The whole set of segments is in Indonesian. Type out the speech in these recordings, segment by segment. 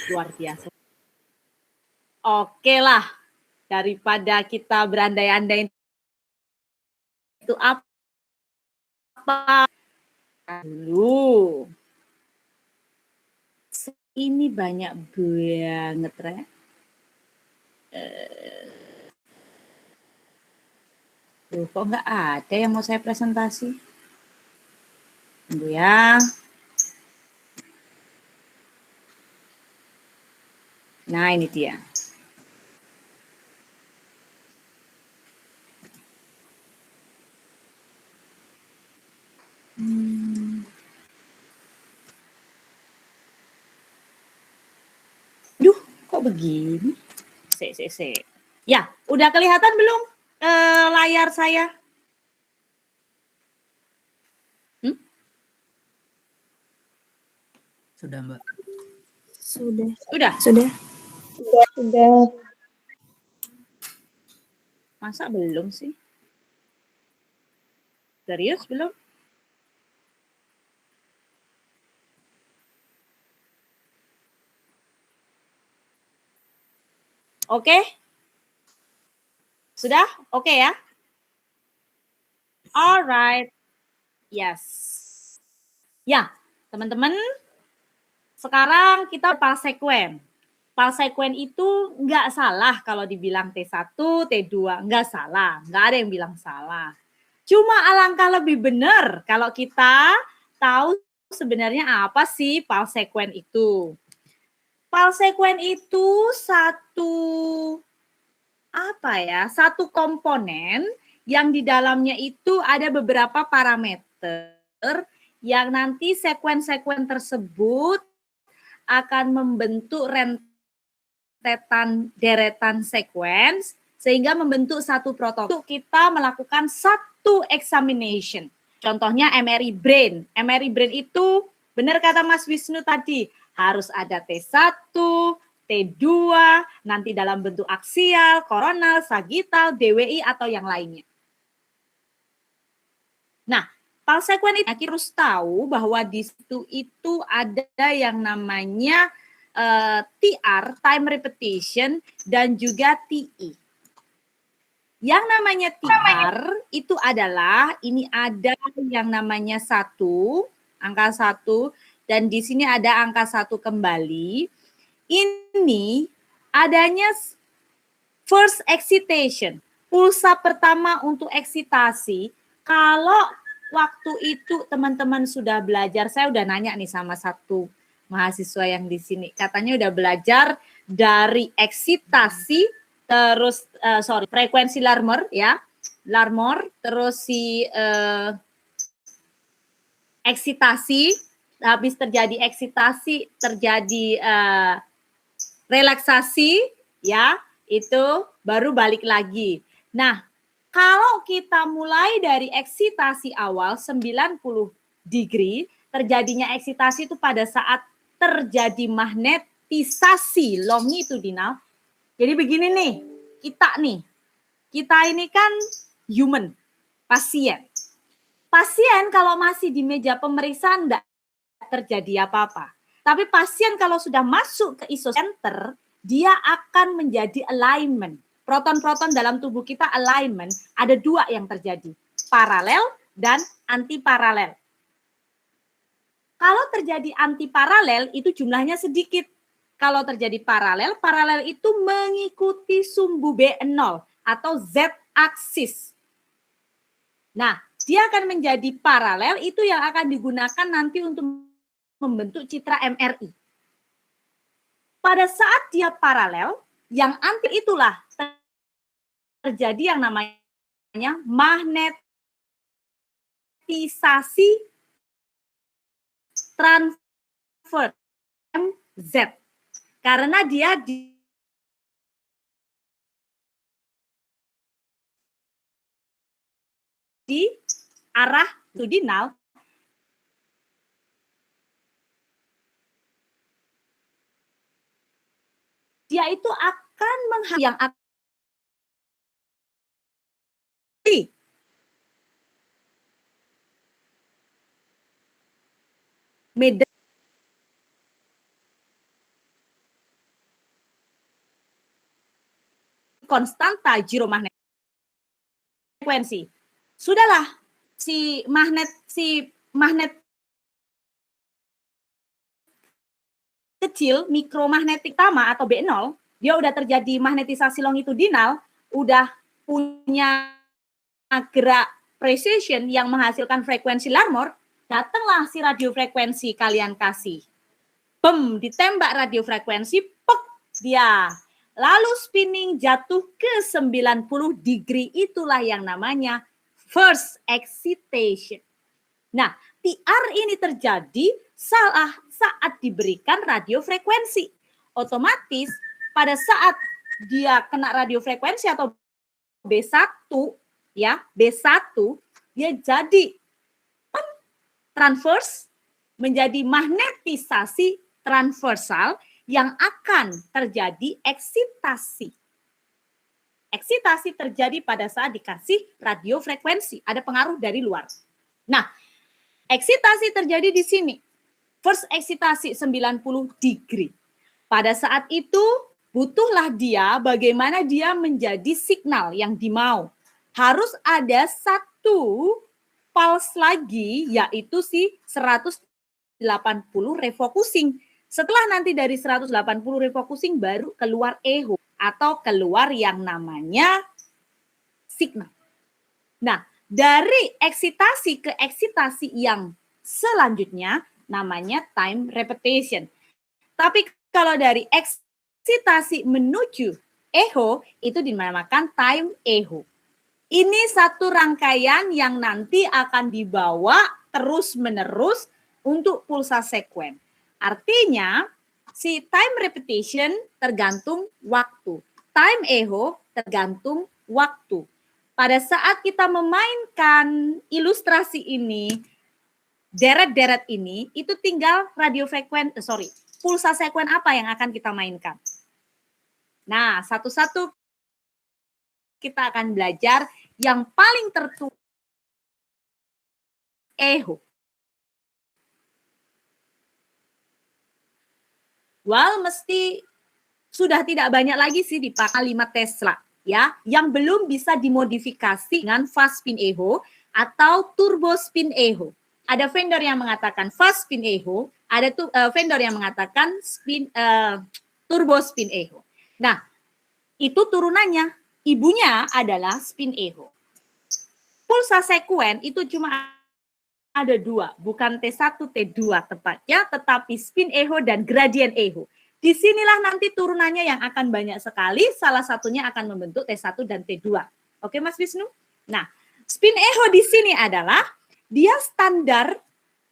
Luar biasa. Oke lah, daripada kita berandai-andai itu apa dulu. Ini banyak banget, Re. Kok nggak ada yang mau saya presentasi? Tunggu ya. Nah, ini dia. Duh, kok begini? Ya, udah kelihatan belum layar saya? Sudah, Mbak. Sudah. Sudah. Masa belum sih? Serius belum? Oke? Sudah? Oke ya? Alright. Yes. Ya, teman-teman. Sekarang kita parsekuen. Parsekuen itu nggak salah kalau dibilang T1, T2. Nggak salah. Nggak ada yang bilang salah. Cuma alangkah lebih benar kalau kita tahu sebenarnya apa sih parsekuen itu. Parsekuen itu satu komponen yang di dalamnya itu ada beberapa parameter yang nanti sekuen-sekuen tersebut akan membentuk rentetan deretan sequence sehingga membentuk satu protokol. Kita melakukan satu examination. Contohnya MRI brain. MRI brain itu benar kata Mas Wisnu tadi, harus ada T1, T2, nanti dalam bentuk aksial, koronal, sagital, DWI atau yang lainnya. Nah, parsekuen itu kita harus tahu bahwa di situ itu ada yang namanya TR, time repetition, dan juga TE. Yang namanya TR itu adalah, ini ada yang namanya 1, angka 1, dan di sini ada angka 1 kembali. Ini adanya first excitation, pulsa pertama untuk eksitasi. Kalau waktu itu teman-teman sudah belajar, saya udah nanya nih sama satu mahasiswa yang di sini, katanya udah belajar dari eksitasi, terus frekuensi Larmor ya, Larmor, terus si eksitasi, habis terjadi eksitasi, terjadi relaksasi, ya, itu baru balik lagi. Nah, kalau kita mulai dari eksitasi awal 90 degree, terjadinya eksitasi itu pada saat terjadi magnetisasi longitudinal. Jadi begini nih, kita ini kan human, pasien. Pasien kalau masih di meja pemeriksaan enggak terjadi apa-apa. Tapi pasien kalau sudah masuk ke isocenter, dia akan menjadi alignment. Proton-proton dalam tubuh kita alignment, ada 2 yang terjadi, paralel dan antiparalel. Kalau terjadi antiparalel itu jumlahnya sedikit. Kalau terjadi paralel, paralel itu mengikuti sumbu B0 atau Z-aksis. Nah, dia akan menjadi paralel, itu yang akan digunakan nanti untuk membentuk citra MRI. Pada saat dia paralel, yang anti itulah terjadi yang namanya magnetisasi transfer MZ. Karena dia di arah longitudinal, dia itu akan yang medan konstanta gyromagnetic frekuensi. Sudahlah, si magnet kecil, mikromagnetik utama atau B0, dia udah terjadi magnetisasi longitudinal, udah punya gerak precision yang menghasilkan frekuensi Larmor, datanglah si radiofrekuensi kalian kasih. Ditembak radiofrekuensi, pek dia. Lalu spinning jatuh ke 90 degree, itulah yang namanya first excitation. Nah, TR ini terjadi saat diberikan radiofrekuensi. Otomatis pada saat dia kena radiofrekuensi atau B1, ya, B1, dia jadi transverse menjadi magnetisasi transversal yang akan terjadi eksitasi. Eksitasi terjadi pada saat dikasih radiofrekuensi, ada pengaruh dari luar. Nah, eksitasi terjadi di sini. First eksitasi 90 degree. Pada saat itu butuhlah dia bagaimana dia menjadi signal yang dimau. Harus ada satu pulse lagi, yaitu si 180 refocusing. Setelah nanti dari 180 refocusing baru keluar echo atau keluar yang namanya signal. Nah, dari eksitasi ke eksitasi yang selanjutnya namanya time repetition. Tapi kalau dari eksitasi menuju echo itu dinamakan time echo. Ini satu rangkaian yang nanti akan dibawa terus-menerus untuk pulsa sekuen. Artinya, si time repetition tergantung waktu. Time echo tergantung waktu. Pada saat kita memainkan ilustrasi ini, deret-deret ini, itu tinggal pulsa sekuen apa yang akan kita mainkan. Nah, satu-satu kita akan belajar yang paling tertua echo. Mesti sudah tidak banyak lagi sih dipakai 5 Tesla ya, yang belum bisa dimodifikasi dengan fast spin echo atau turbo spin echo. Ada vendor yang mengatakan fast spin echo, ada vendor yang mengatakan turbo spin echo. Nah, itu turunannya. Ibunya adalah spin echo. Pulsa sekuen itu cuma ada 2, bukan T1, T2 tepatnya, tetapi spin echo dan gradient echo. Disinilah nanti turunannya yang akan banyak sekali, salah satunya akan membentuk T1 dan T2. Oke Mas Wisnu? Nah, spin echo di sini adalah dia standar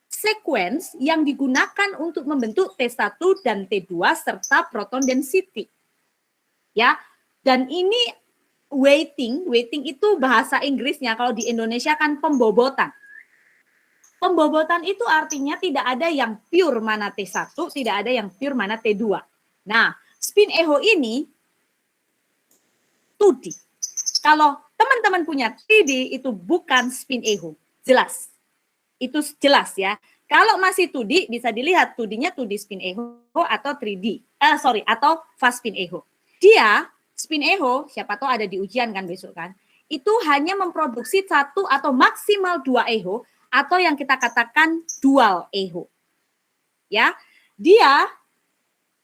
sequence yang digunakan untuk membentuk T1 dan T2 serta proton density. Ya, dan ini weighting itu bahasa Inggrisnya, kalau di Indonesia kan pembobotan. Pembobotan itu artinya tidak ada yang pure mana T1, tidak ada yang pure mana T2. Nah, spin echo ini 2D. Kalau teman-teman punya 3D itu bukan spin echo. Jelas. Itu jelas ya. Kalau masih 2D bisa dilihat 2D-nya 2D spin echo atau 3D. Atau fast spin echo. Dia spin echo, siapa tahu ada di ujian kan besok kan, itu hanya memproduksi 1 atau maksimal 2 echo atau yang kita katakan dual echo. Ya, dia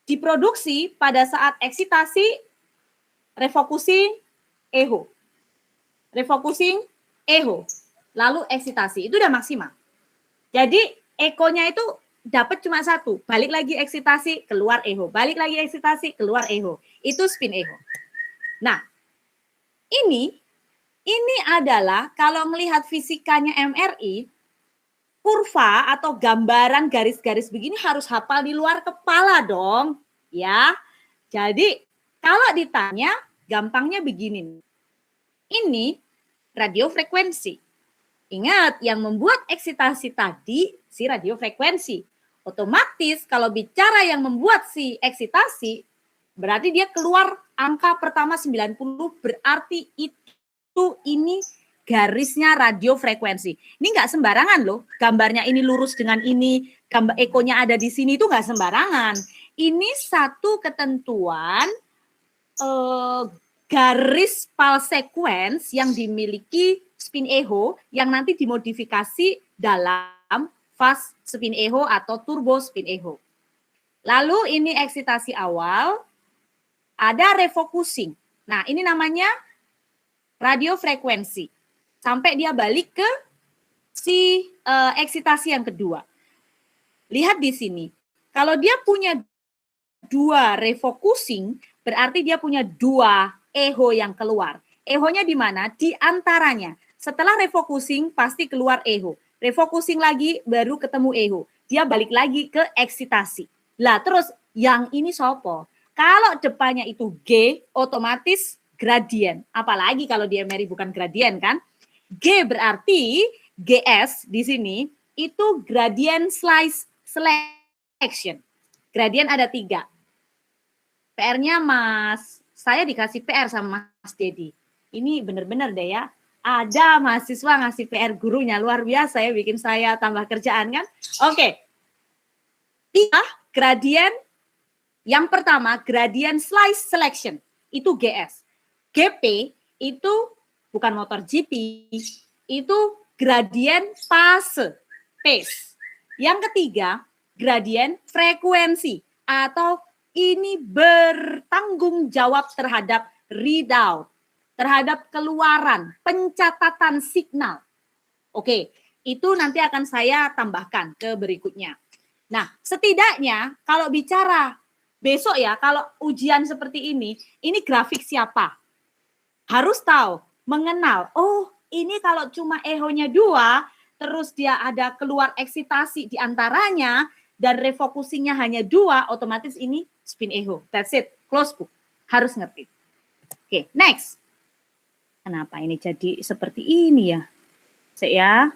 diproduksi pada saat eksitasi, refocusing, echo. Refocusing, echo. Lalu eksitasi, itu udah maksimal. Jadi echo-nya itu dapat cuma 1, balik lagi eksitasi, keluar echo, balik lagi eksitasi, keluar echo. Itu spin echo. Nah, ini adalah kalau melihat fisikanya MRI, kurva atau gambaran garis-garis begini harus hafal di luar kepala dong, ya. Jadi kalau ditanya, gampangnya begini. Ini radiofrekuensi. Ingat, yang membuat eksitasi tadi si radiofrekuensi. Otomatis kalau bicara yang membuat si eksitasi, berarti dia keluar angka pertama 90, berarti ini garisnya radiofrekuensi. Ini nggak sembarangan loh, gambarnya ini lurus dengan ini, gambar ekonya ada di sini, itu nggak sembarangan. Ini satu ketentuan garis pulse sequence yang dimiliki spin echo yang nanti dimodifikasi dalam fast spin echo atau turbo spin echo. Lalu ini eksitasi awal, ada refocusing. Nah, ini namanya radiofrekuensi. Sampai dia balik ke si eksitasi yang kedua. Lihat di sini. Kalau dia punya 2 refocusing, berarti dia punya 2 echo yang keluar. Echo-nya di mana? Di antaranya. Setelah refocusing pasti keluar echo. Refocusing lagi baru ketemu echo. Dia balik lagi ke eksitasi. Lah terus yang ini sopo? Kalau depannya itu G, otomatis gradien. Apalagi kalau di MRI bukan gradien kan? G berarti GS di sini itu gradient slice selection. Gradien ada 3. PR-nya Mas, saya dikasih PR sama Mas Dedi. Ini benar-benar deh ya. Ada mahasiswa ngasih PR gurunya, luar biasa ya, bikin saya tambah kerjaan kan. Oke. 3 gradien. Yang pertama, gradient slice selection. Itu GS. GP itu bukan motor GP, itu gradient pace. Yang ketiga, gradient frekuensi atau ini bertanggung jawab terhadap readout, terhadap keluaran, pencatatan signal. Oke, itu nanti akan saya tambahkan ke berikutnya. Nah, setidaknya kalau bicara besok ya, kalau ujian seperti ini grafik siapa? Harus tahu, mengenal, oh ini kalau cuma echo-nya 2, terus dia ada keluar eksitasi di antaranya, dan refocusingnya hanya 2, otomatis ini spin echo. That's it, close book. Harus ngerti. Oke, next. Kenapa ini jadi seperti ini ya? Ya.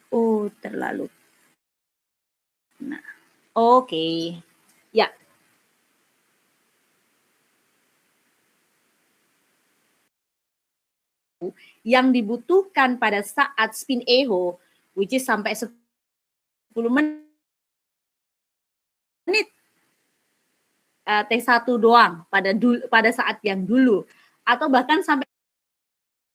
Oh, terlalu. Nah, oke. Ya. Yang dibutuhkan pada saat spin echo, which is sampai 10 menit T1 doang pada saat yang dulu, atau bahkan sampai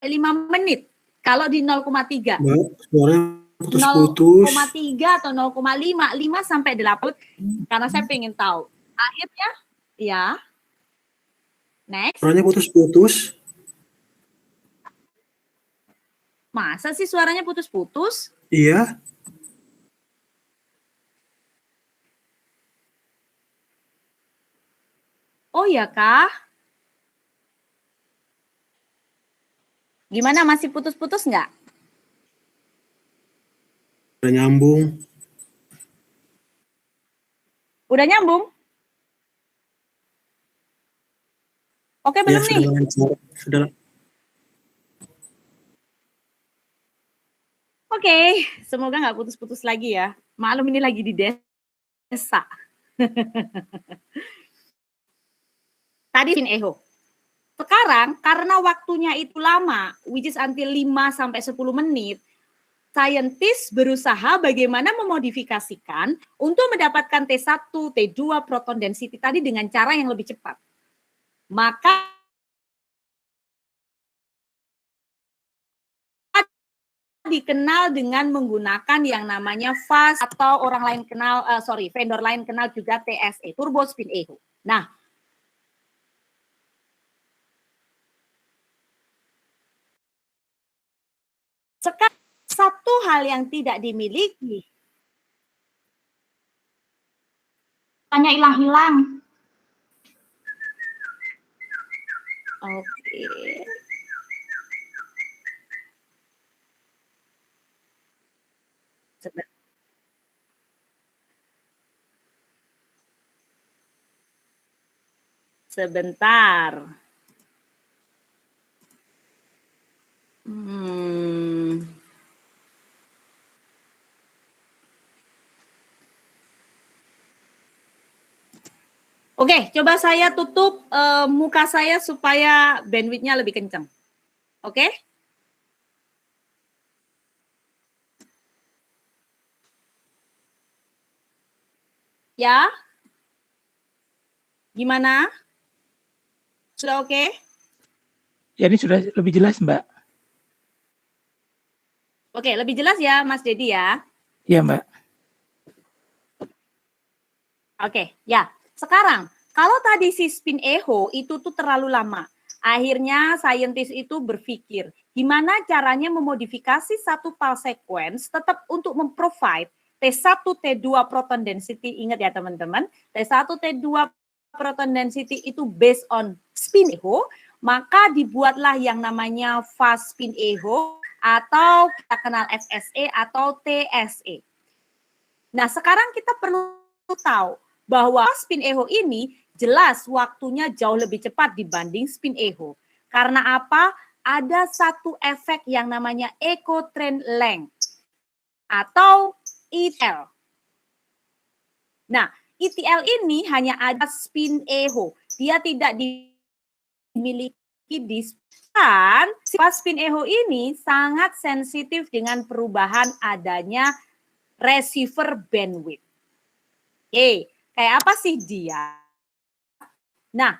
5 menit kalau di 0,3. Suaranya putus-putus. 0,3 atau 0,5, 5 sampai 8, karena saya pengen tahu. Akhirnya, ya. Next. Suaranya putus-putus. Masa sih suaranya putus-putus? Iya. Oh ya kah? Gimana, masih putus-putus nggak? Udah nyambung. Udah nyambung? Oke, Ya, belum nih? Sudah. Oke, semoga nggak putus-putus lagi ya. Maklum ini lagi di desa. Tadi spin echo. Sekarang karena waktunya itu lama, which is until 5 sampai 10 menit, saintis berusaha bagaimana memodifikasikan untuk mendapatkan T1, T2 proton density tadi dengan cara yang lebih cepat. Maka dikenal dengan menggunakan yang namanya fast atau orang lain kenal, vendor lain kenal juga TSE, turbo spin echo. Nah, sekarang satu hal yang tidak dimiliki. Tanya hilang-hilang. Oke. Sebentar. Oke, coba saya tutup muka saya supaya bandwidth-nya lebih kencang. Oke? Ya? Gimana? Sudah oke? Ya, ini sudah lebih jelas, Mbak. Oke, lebih jelas ya Mas Dedi ya? Ya, Mbak. Oke, ya. Sekarang, kalau tadi si spin echo itu tuh terlalu lama. Akhirnya saintis itu berpikir, gimana caranya memodifikasi satu pulse sequence tetap untuk memprovide T1, T2 proton density. Ingat ya teman-teman, T1, T2 proton density itu based on spin echo, maka dibuatlah yang namanya fast spin echo atau kita kenal FSE atau TSE. Nah, sekarang kita perlu tahu bahwa spin echo ini jelas waktunya jauh lebih cepat dibanding spin echo. Karena apa? Ada satu efek yang namanya echo train length atau ETL. Nah, ETL ini hanya ada spin echo. Dia tidak dimiliki di spin echo ini sangat sensitif dengan perubahan adanya receiver bandwidth. Oke, kayak apa sih dia? Nah,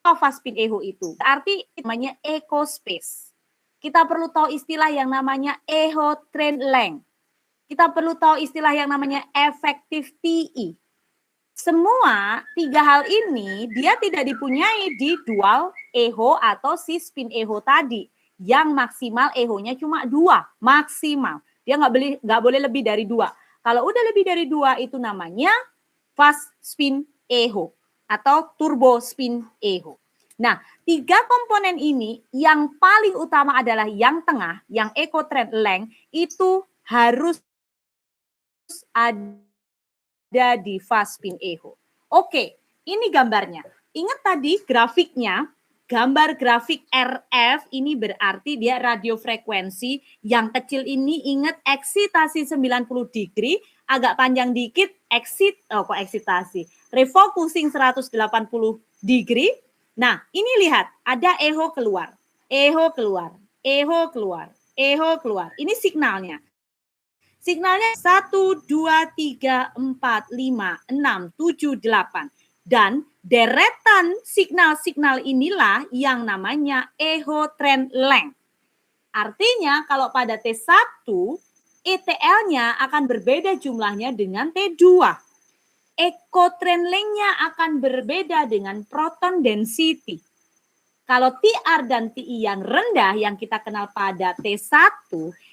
fast spin echo itu berarti namanya echo space. Kita perlu tahu istilah yang namanya echo train length. Kita perlu tahu istilah yang namanya effective TE. Semua tiga hal ini dia tidak dipunyai di dual echo atau si spin echo tadi. Yang maksimal echo-nya cuma 2, maksimal. Dia nggak boleh lebih dari 2. Kalau udah lebih dari 2 itu namanya fast spin echo atau turbo spin echo. Nah, 3 komponen ini yang paling utama adalah yang tengah, yang echo train length itu harus ada di fast spin echo. Oke, ini gambarnya. Ingat tadi grafiknya, gambar grafik RF ini berarti dia radiofrekuensi yang kecil ini ingat eksitasi 90 degree, agak panjang dikit eksitasi. Refocusing 180 degree. Nah, ini lihat, ada echo keluar, echo keluar, echo keluar, echo keluar. Ini signalnya. Signalnya 1, 2, 3, 4, 5, 6, 7, 8. Dan deretan signal-signal inilah yang namanya echo train length. Artinya kalau pada T1, ETL-nya akan berbeda jumlahnya dengan T2. Echo train length-nya akan berbeda dengan proton density. Kalau TR dan TI yang rendah yang kita kenal pada T1,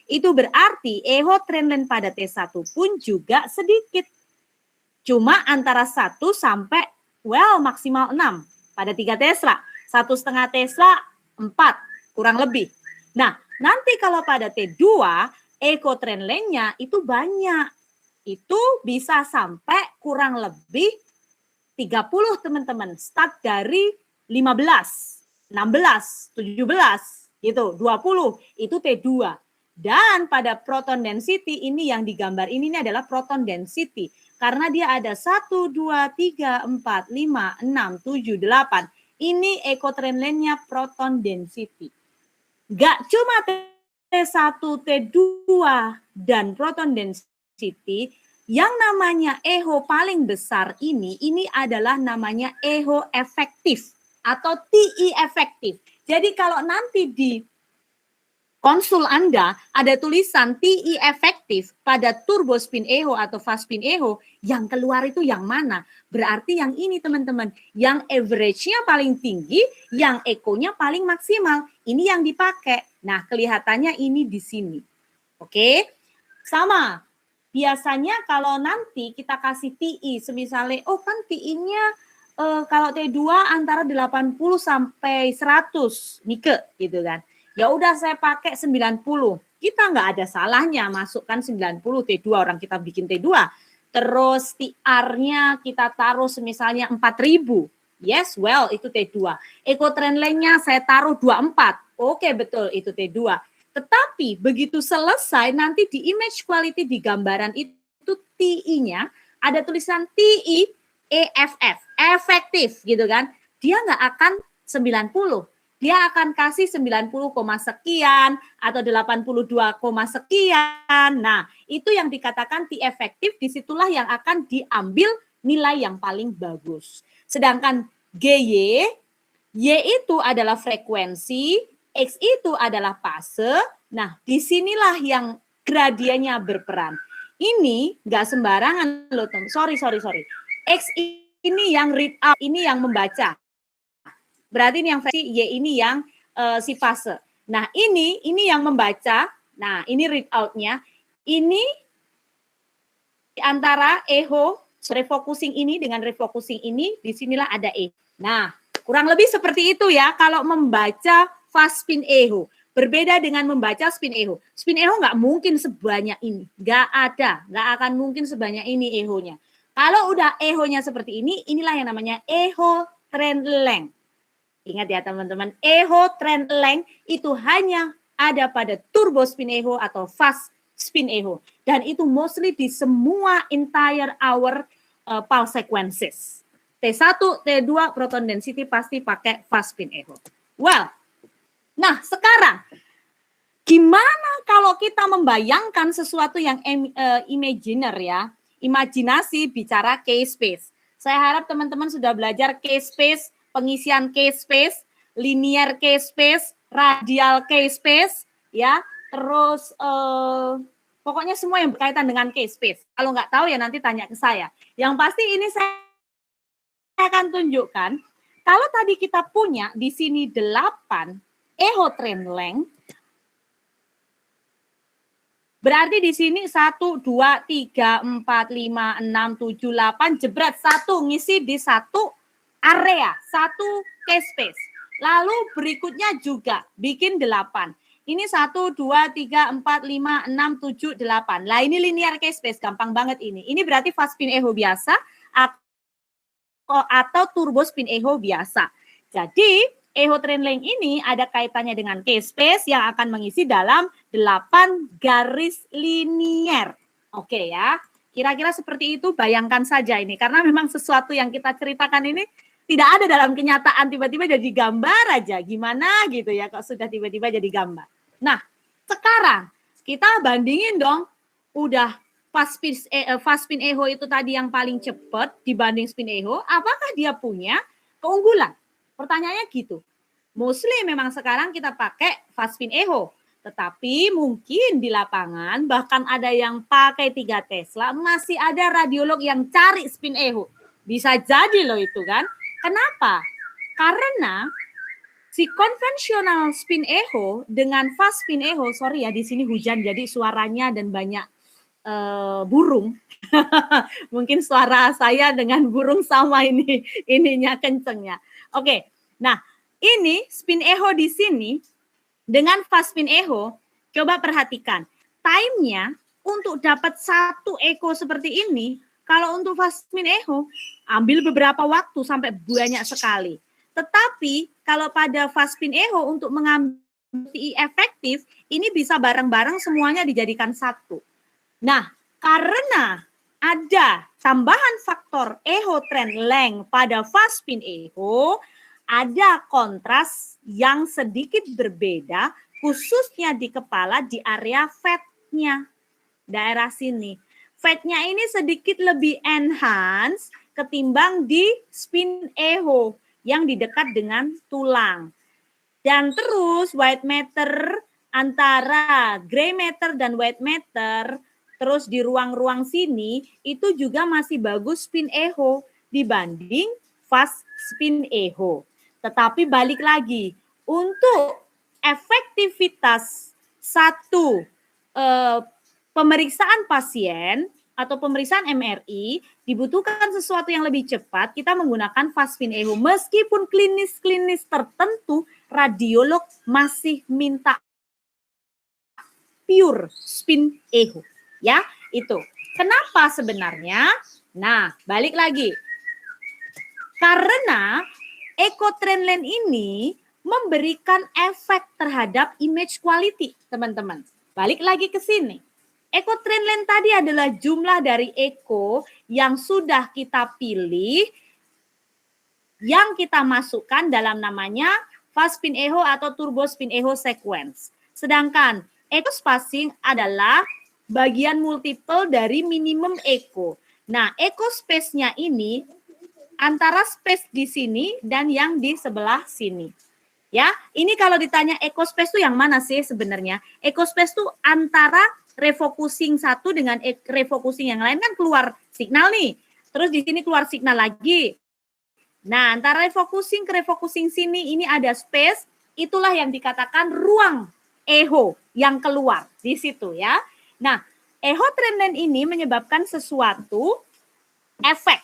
itu berarti echo train length pada T1 pun juga sedikit. Cuma antara 1 sampai maksimal 6 pada 3 Tesla. 1,5 Tesla 4 kurang lebih. Nah, nanti kalau pada T2 echo train length-nya itu banyak. Itu bisa sampai kurang lebih 30 teman-teman. Start dari 15. 16, 17, gitu, 20, itu T2. Dan pada proton density ini yang digambar ini adalah proton density. Karena dia ada 1, 2, 3, 4, 5, 6, 7, 8. Ini echo train length-nya proton density. Gak cuma T1, T2, dan proton density, yang namanya echo paling besar ini adalah namanya echo efektif. Atau TE efektif. Jadi kalau nanti di konsul Anda ada tulisan TE efektif pada turbo spin echo atau fast spin echo, yang keluar itu yang mana? Berarti yang ini teman-teman, yang average-nya paling tinggi, yang echo-nya paling maksimal. Ini yang dipakai. Nah, kelihatannya ini di sini. Oke? Sama. Biasanya kalau nanti kita kasih TE, semisalnya, kan TE-nya kalau T2 antara 80 sampai 100 Nike gitu kan. Ya udah saya pakai 90. Kita nggak ada salahnya masukkan 90 T2 orang kita bikin T2. Terus TR-nya kita taruh misalnya 4000. Yes, itu T2. Echo train length-nya saya taruh 24. Oke, betul itu T2. Tetapi begitu selesai nanti di image quality di gambaran itu TI-nya ada tulisan TI EFF, efektif gitu kan. Dia nggak akan 90. Dia akan kasih 90, sekian atau 82, sekian. Nah, itu yang dikatakan T efektif, disitulah yang akan diambil nilai yang paling bagus. Sedangkan GY, Y itu adalah frekuensi, X itu adalah fase. Nah, disinilah yang gradiennya berperan. Ini nggak sembarangan loh, teman. Sorry. X ini yang read out, ini yang membaca. Berarti ini yang versi, Y ini yang si fase. Nah, ini yang membaca. Nah, ini read out-nya. Ini antara echo, refocusing ini dengan refocusing ini, disinilah ada E. Nah, kurang lebih seperti itu ya, kalau membaca fast spin echo. Berbeda dengan membaca spin echo. Spin echo nggak mungkin sebanyak ini. Nggak akan mungkin sebanyak ini echo-nya. Kalau udah echo-nya seperti ini, inilah yang namanya echo trend length. Ingat ya teman-teman, echo trend length itu hanya ada pada turbo spin echo atau fast spin echo. Dan itu mostly di semua entire hour pulse sequences. T1, T2, proton density pasti pakai fast spin echo. Well, nah sekarang gimana kalau kita membayangkan sesuatu yang imaginer ya, imajinasi bicara K-space. Saya harap teman-teman sudah belajar K-space, pengisian K-space, linear K-space, radial K-space, ya. Terus pokoknya semua yang berkaitan dengan K-space. Kalau nggak tahu ya nanti tanya ke saya. Yang pasti ini saya akan tunjukkan. Kalau tadi kita punya di sini 8 echo trend length, berarti di sini 1, 2, 3, 4, 5, 6, 7, 8, jebret 1 ngisi di satu area, satu K-space. Lalu berikutnya juga bikin 8. Ini 1, 2, 3, 4, 5, 6, 7, 8. Lah ini linear K-space, gampang banget ini. Ini berarti fast spin echo biasa atau turbo spin echo biasa. Jadi echo trend length ini ada kaitannya dengan K-space yang akan mengisi dalam 8 garis linier. Oke ya, kira-kira seperti itu, bayangkan saja ini. Karena memang sesuatu yang kita ceritakan ini tidak ada dalam kenyataan, tiba-tiba jadi gambar aja. Gimana gitu ya, kok sudah tiba-tiba jadi gambar. Nah, sekarang kita bandingin dong, udah fast spin echo itu tadi yang paling cepat dibanding spin echo, apakah dia punya keunggulan? Pertanyaannya gitu. Mostly memang sekarang kita pakai fast spin echo, tetapi mungkin di lapangan bahkan ada yang pakai 3 Tesla, masih ada radiolog yang cari spin echo. Bisa jadi loh itu kan. Kenapa? Karena si konvensional spin echo dengan fast spin echo, sorry ya di sini hujan jadi suaranya dan banyak burung. Mungkin suara saya dengan burung sama ininya kencengnya. Oke. Nah, ini spin echo di sini dengan fast spin echo, coba perhatikan. Time-nya untuk dapat satu echo seperti ini, kalau untuk fast spin echo ambil beberapa waktu sampai banyak sekali. Tetapi kalau pada fast spin echo untuk mengambil TI efektif, ini bisa bareng-bareng semuanya dijadikan satu. Nah, karena ada tambahan faktor echo trend length pada fast spin echo, ada kontras yang sedikit berbeda, khususnya di kepala di area fat-nya, daerah sini. Fat-nya ini sedikit lebih enhance ketimbang di spin echo yang di dekat dengan tulang. Dan terus white matter antara gray matter dan white matter, terus di ruang-ruang sini itu juga masih bagus spin echo dibanding fast spin echo. Tetapi balik lagi, untuk efektivitas satu pemeriksaan pasien atau pemeriksaan MRI dibutuhkan sesuatu yang lebih cepat, kita menggunakan fast spin echo. Meskipun klinis-klinis tertentu radiolog masih minta pure spin echo. Ya, itu. Kenapa sebenarnya? Nah, balik lagi. Karena echo trend length ini memberikan efek terhadap image quality, teman-teman. Balik lagi ke sini. Echo trend length tadi adalah jumlah dari echo yang sudah kita pilih, yang kita masukkan dalam namanya fast spin echo atau turbo spin echo sequence. Sedangkan echo spacing adalah bagian multiple dari minimum echo. Nah, echo space-nya ini antara space di sini dan yang di sebelah sini. Ya, ini kalau ditanya echo space itu yang mana sih sebenarnya? Echo space itu antara refocusing satu dengan refocusing yang lain kan keluar signal nih. Terus di sini keluar signal lagi. Nah, antara refocusing ke refocusing sini ini ada space, itulah yang dikatakan ruang echo yang keluar di situ ya. Nah, echo trend line ini menyebabkan sesuatu efek.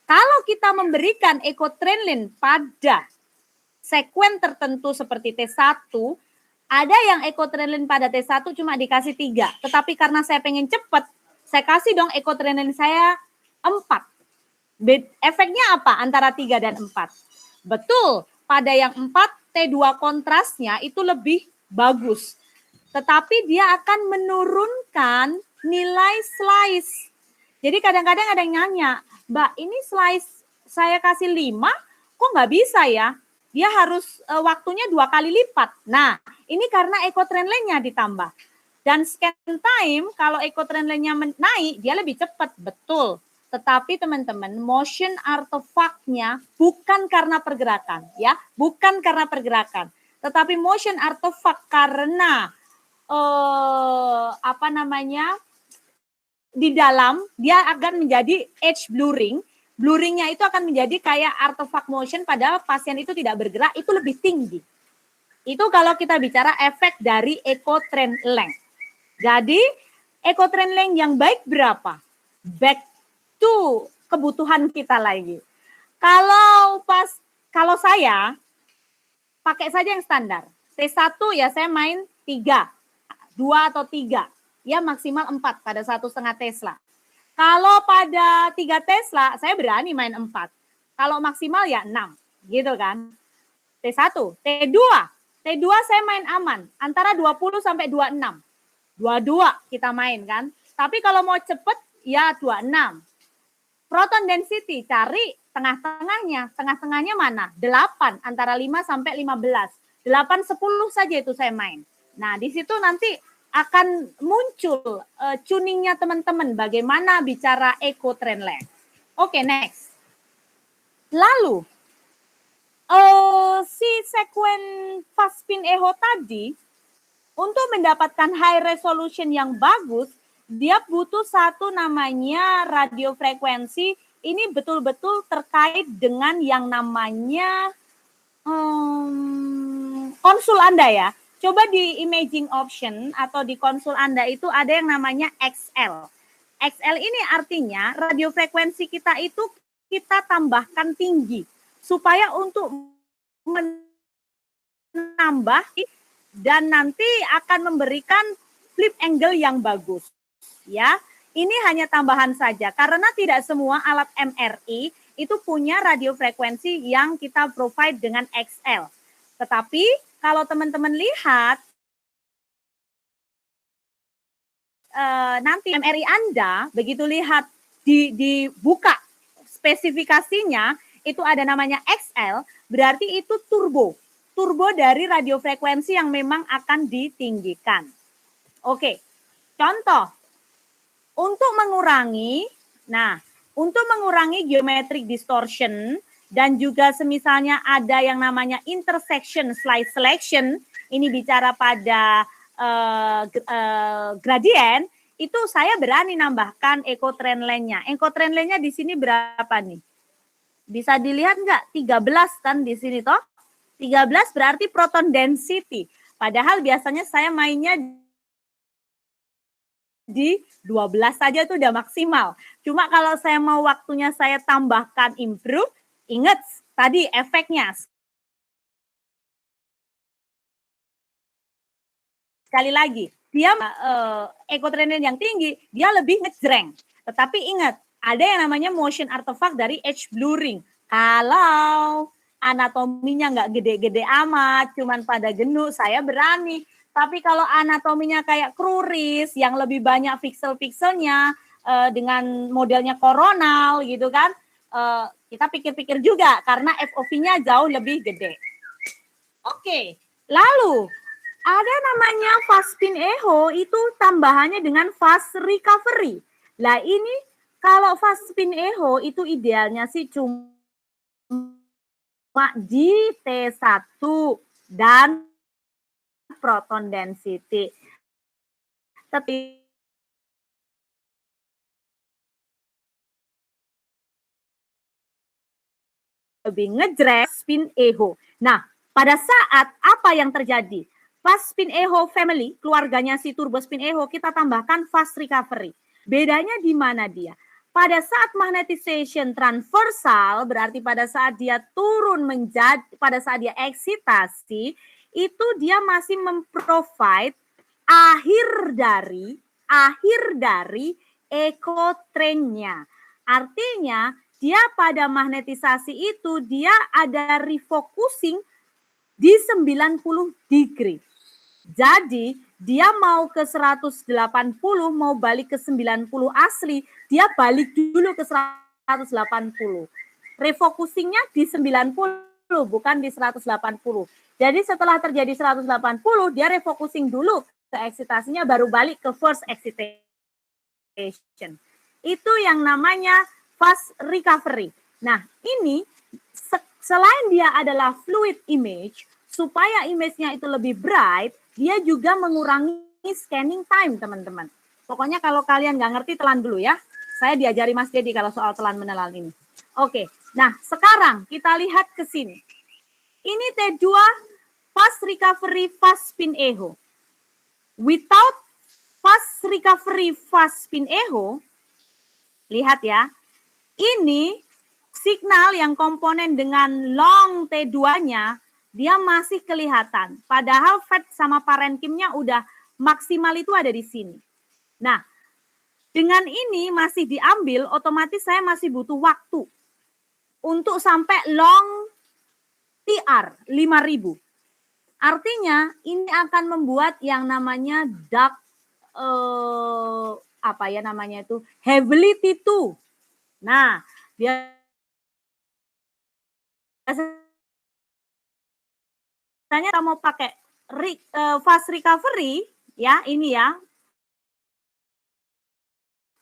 Kalau kita memberikan echo trend line pada sekuen tertentu seperti T1, ada yang echo trend line pada T1 cuma dikasih 3. Tetapi karena saya pengen cepat, saya kasih dong echo trend line saya 4. Efeknya apa antara 3 dan 4? Betul, pada yang 4, T2 kontrasnya itu lebih bagus. Tetapi dia akan menurunkan nilai slice. Jadi kadang-kadang ada yang nanya, Mbak, ini slice saya kasih 5, kok nggak bisa ya? Dia harus waktunya 2 kali lipat. Nah, ini karena echo trend line-nya ditambah. Dan scan time, kalau echo trend line-nya naik, dia lebih cepat. Betul. Tetapi teman-teman, motion artifact-nya bukan karena pergerakan. Ya, bukan karena pergerakan. Tetapi motion artifact karena, di dalam, dia akan menjadi edge blurring. Blurringnya itu akan menjadi kayak artifact motion padahal pasien itu tidak bergerak, itu lebih tinggi. Itu kalau kita bicara efek dari echo trend length. Jadi echo trend length yang baik berapa? Back to kebutuhan kita lagi. Kalau saya pakai saja yang standar. T1 ya saya main 3, 2 atau 3. Ya maksimal 4 pada 1,5 Tesla. Kalau pada 3 Tesla, saya berani main 4. Kalau maksimal ya 6, gitu kan. T1, T2 saya main aman, antara 20 sampai 26. 22 kita main kan. Tapi kalau mau cepet, ya 26. Proton density, cari tengah-tengahnya. Tengah-tengahnya mana? 8, antara 5 sampai 15. 8, 10 saja itu saya main. Nah, di situ nanti akan muncul tuningnya teman-teman bagaimana bicara echo trend length. Oke, next. Lalu si sekuen fast spin echo tadi untuk mendapatkan high resolution yang bagus, dia butuh satu namanya radiofrekuensi. Ini betul-betul terkait dengan yang namanya konsul Anda ya. Coba di imaging option atau di konsul Anda itu ada yang namanya XL. XL ini artinya radiofrekuensi kita itu kita tambahkan tinggi supaya untuk menambah dan nanti akan memberikan flip angle yang bagus. Ya, ini hanya tambahan saja karena tidak semua alat MRI itu punya radiofrekuensi yang kita provide dengan XL. Tetapi kalau teman-teman lihat nanti MRI Anda begitu lihat dibuka spesifikasinya itu ada namanya XL, berarti itu turbo dari radiofrekuensi yang memang akan ditinggikan. Oke, contoh untuk mengurangi geometric distortion dan juga semisalnya ada yang namanya intersection slide selection, ini bicara pada gradien, itu saya berani nambahkan echo trend length-nya. Echo trend length-nya di sini berapa nih? Bisa dilihat nggak? 13 kan di sini toh? 13 berarti proton density. Padahal biasanya saya mainnya di 12 saja itu udah maksimal. Cuma kalau saya mau waktunya saya tambahkan improve, ingat tadi efeknya. Sekali lagi, dia echo trend length yang tinggi, dia lebih ngejreng. Tetapi ingat, ada yang namanya motion artifact dari edge blurring. Kalau anatominya nggak gede-gede amat, cuman pada genu, saya berani. Tapi kalau anatominya kayak kruris, yang lebih banyak pixel-pixelnya, dengan modelnya koronal gitu kan, kita pikir-pikir juga karena FOV-nya jauh lebih gede. Oke, lalu ada namanya fast spin echo itu tambahannya dengan fast recovery. Lah ini Kalau fast spin echo itu idealnya sih cuma di T1 dan proton density. Tapi lebih ngejreng spin echo. Nah, pada saat apa yang terjadi? Fast spin echo family, keluarganya si turbo spin echo, kita tambahkan fast recovery. Bedanya di mana dia? Pada saat magnetization transversal, berarti pada saat dia turun menjadi, pada saat dia eksitasi, itu dia masih memprovide akhir dari echo trainnya. Artinya, dia pada magnetisasi itu dia ada refocusing di 90 degree. Jadi dia mau ke 180, mau balik ke 90 asli, dia balik dulu ke 180. Refocusingnya di 90, bukan di 180. Jadi setelah terjadi 180, dia refocusing dulu ke eksitasinya, baru balik ke first excitation. Itu yang namanya fast recovery. Nah, ini selain dia adalah fluid image, supaya image-nya itu lebih bright, dia juga mengurangi scanning time, teman-teman. Pokoknya kalau kalian nggak ngerti, telan dulu ya. Saya diajari Mas Dedi kalau soal telan menelan ini. Oke, nah sekarang kita lihat ke sini. Ini T2 fast recovery fast spin echo. Without fast recovery fast spin echo, lihat ya, ini signal yang komponen dengan long T2-nya, dia masih kelihatan. Padahal fat sama parenkimnya udah maksimal itu ada di sini. Nah, dengan ini masih diambil, otomatis saya masih butuh waktu untuk sampai long TR 5000. Artinya ini akan membuat yang namanya dark heavily T2. Nah, biasanya kita mau pakai fast recovery ya, ini ya.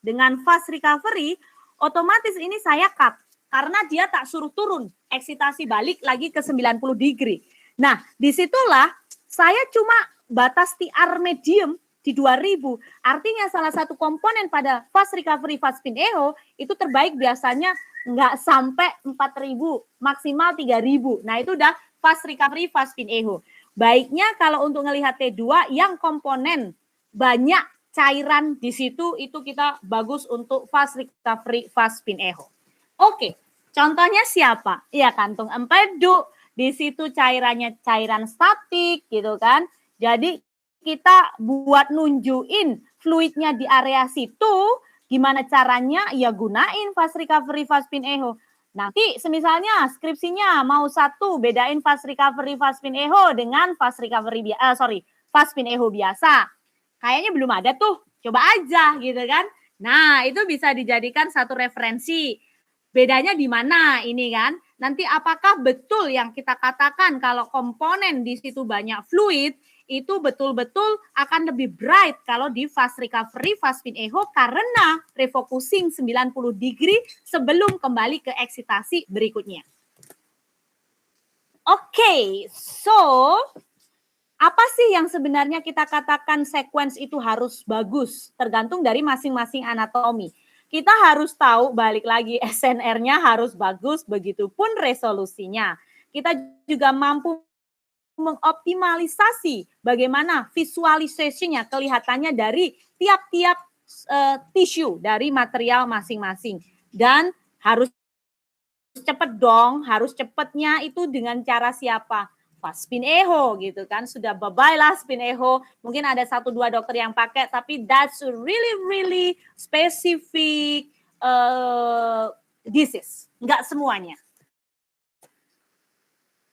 Dengan fast recovery otomatis ini saya cut karena dia tak suruh turun, eksitasi balik lagi ke 90 degree. Nah, disitulah saya cuma batas TR medium di 2000. Artinya salah satu komponen pada fast recovery fast spin echo itu terbaik biasanya nggak sampai 4000, maksimal 3000. Nah, itu udah fast recovery fast spin echo. Baiknya kalau untuk ngelihat T2 yang komponen banyak cairan di situ, itu kita bagus untuk fast recovery fast spin echo. Oke, contohnya siapa? Iya, kantung empedu. Di situ cairannya cairan statik gitu kan. Jadi kita buat nunjukin fluidnya di area situ, gimana caranya? Ya gunain fast recovery fast spin echo. Nanti semisalnya skripsinya mau satu bedain fast recovery fast spin echo dengan fast recovery fast spin echo biasa. Kayaknya belum ada tuh. Coba aja gitu kan. Nah, itu bisa dijadikan satu referensi. Bedanya di mana ini kan? Nanti apakah betul yang kita katakan kalau komponen di situ banyak fluid, itu betul-betul akan lebih bright kalau di fast recovery fast spin echo karena refocusing 90 degree sebelum kembali ke eksitasi berikutnya. Oke, so apa sih yang sebenarnya kita katakan sequence itu harus bagus? Tergantung dari masing-masing anatomi. Kita harus tahu, balik lagi, SNR-nya harus bagus, begitupun resolusinya. Kita juga mampu mengoptimalisasi bagaimana visualisasinya, kelihatannya dari tiap-tiap tisu dari material masing-masing. Dan harus cepat dong, harus cepatnya itu dengan cara siapa? Fast spin echo gitu kan, sudah bye-bye lah spin echo. Mungkin ada 1-2 dokter yang pakai, tapi that's really specific disease, nggak semuanya.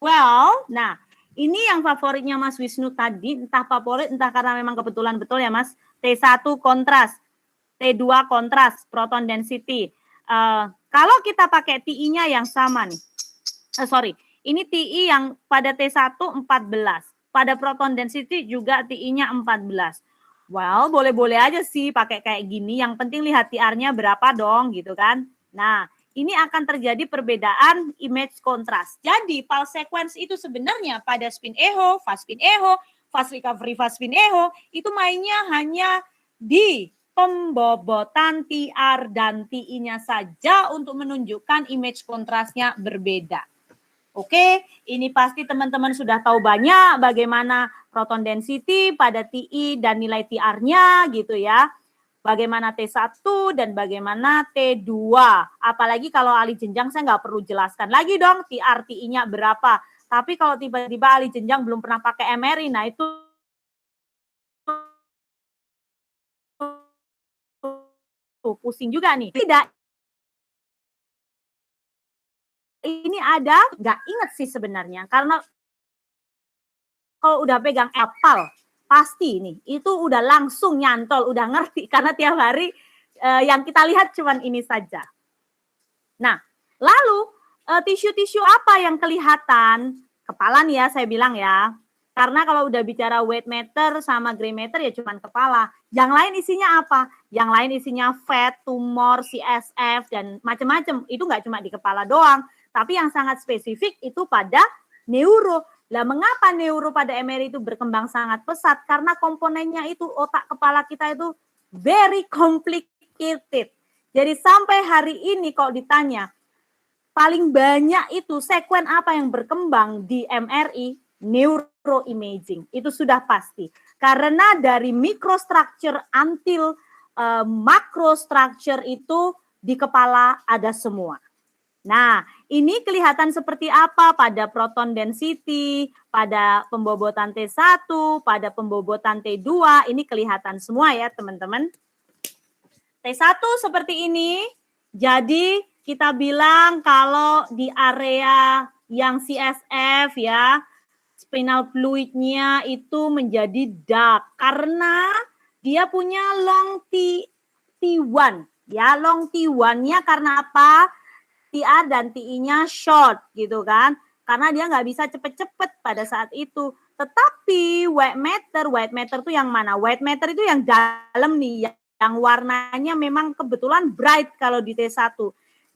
Well, nah ini yang favoritnya Mas Wisnu tadi, entah favorit, entah karena memang kebetulan betul ya Mas. T1 kontras, T2 kontras, proton density. Kalau kita pakai TI-nya yang sama nih, ini TI yang pada T1 14, pada proton density juga TI-nya 14. Well, boleh-boleh aja sih pakai kayak gini. Yang penting lihat TR-nya berapa dong gitu kan. Nah, ini akan terjadi perbedaan image kontras. Jadi, pulse sequence itu sebenarnya pada spin echo, fast recovery, fast spin echo, itu mainnya hanya di pembobotan TR dan TI-nya saja untuk menunjukkan image kontrasnya berbeda. Oke, ini pasti teman-teman sudah tahu banyak bagaimana proton density pada TI dan nilai TR-nya gitu ya. Bagaimana T1 dan bagaimana T2. Apalagi kalau ahli jenjang saya nggak perlu jelaskan lagi dong TR, TI-nya berapa. Tapi kalau tiba-tiba ahli jenjang belum pernah pakai MRI, nah itu pusing juga nih. Tidak, ini ada, nggak inget sih sebenarnya. Karena kalau udah pegang apal, pasti nih, itu udah langsung nyantol, udah ngerti. Karena tiap hari yang kita lihat cuman ini saja. Nah, lalu tisu-tisu apa yang kelihatan? Kepala nih ya, saya bilang ya. Karena kalau udah bicara weight meter sama gray matter ya cuman kepala. Yang lain isinya apa? Yang lain isinya fat, tumor, CSF, dan macam-macam. Itu nggak cuma di kepala doang. Tapi yang sangat spesifik itu pada neuro. Lah mengapa neuro pada MRI itu berkembang sangat pesat? Karena komponennya itu otak kepala kita itu very complicated. Jadi sampai hari ini kalau ditanya paling banyak itu sekuen apa yang berkembang di MRI, neuroimaging. Itu sudah pasti. Karena dari microstructure until macrostructure itu di kepala ada semua. Nah, ini kelihatan seperti apa pada proton density, pada pembobotan T1, pada pembobotan T2, ini kelihatan semua ya teman-teman. T1 seperti ini, jadi kita bilang kalau di area yang CSF ya, spinal fluidnya itu menjadi dark karena dia punya long T1 ya, long T1-nya karena apa? TR dan TI-nya short gitu kan. Karena dia nggak bisa cepet-cepet pada saat itu. Tetapi white matter tuh yang mana? White matter itu yang dalam nih, yang warnanya memang kebetulan bright kalau di T1.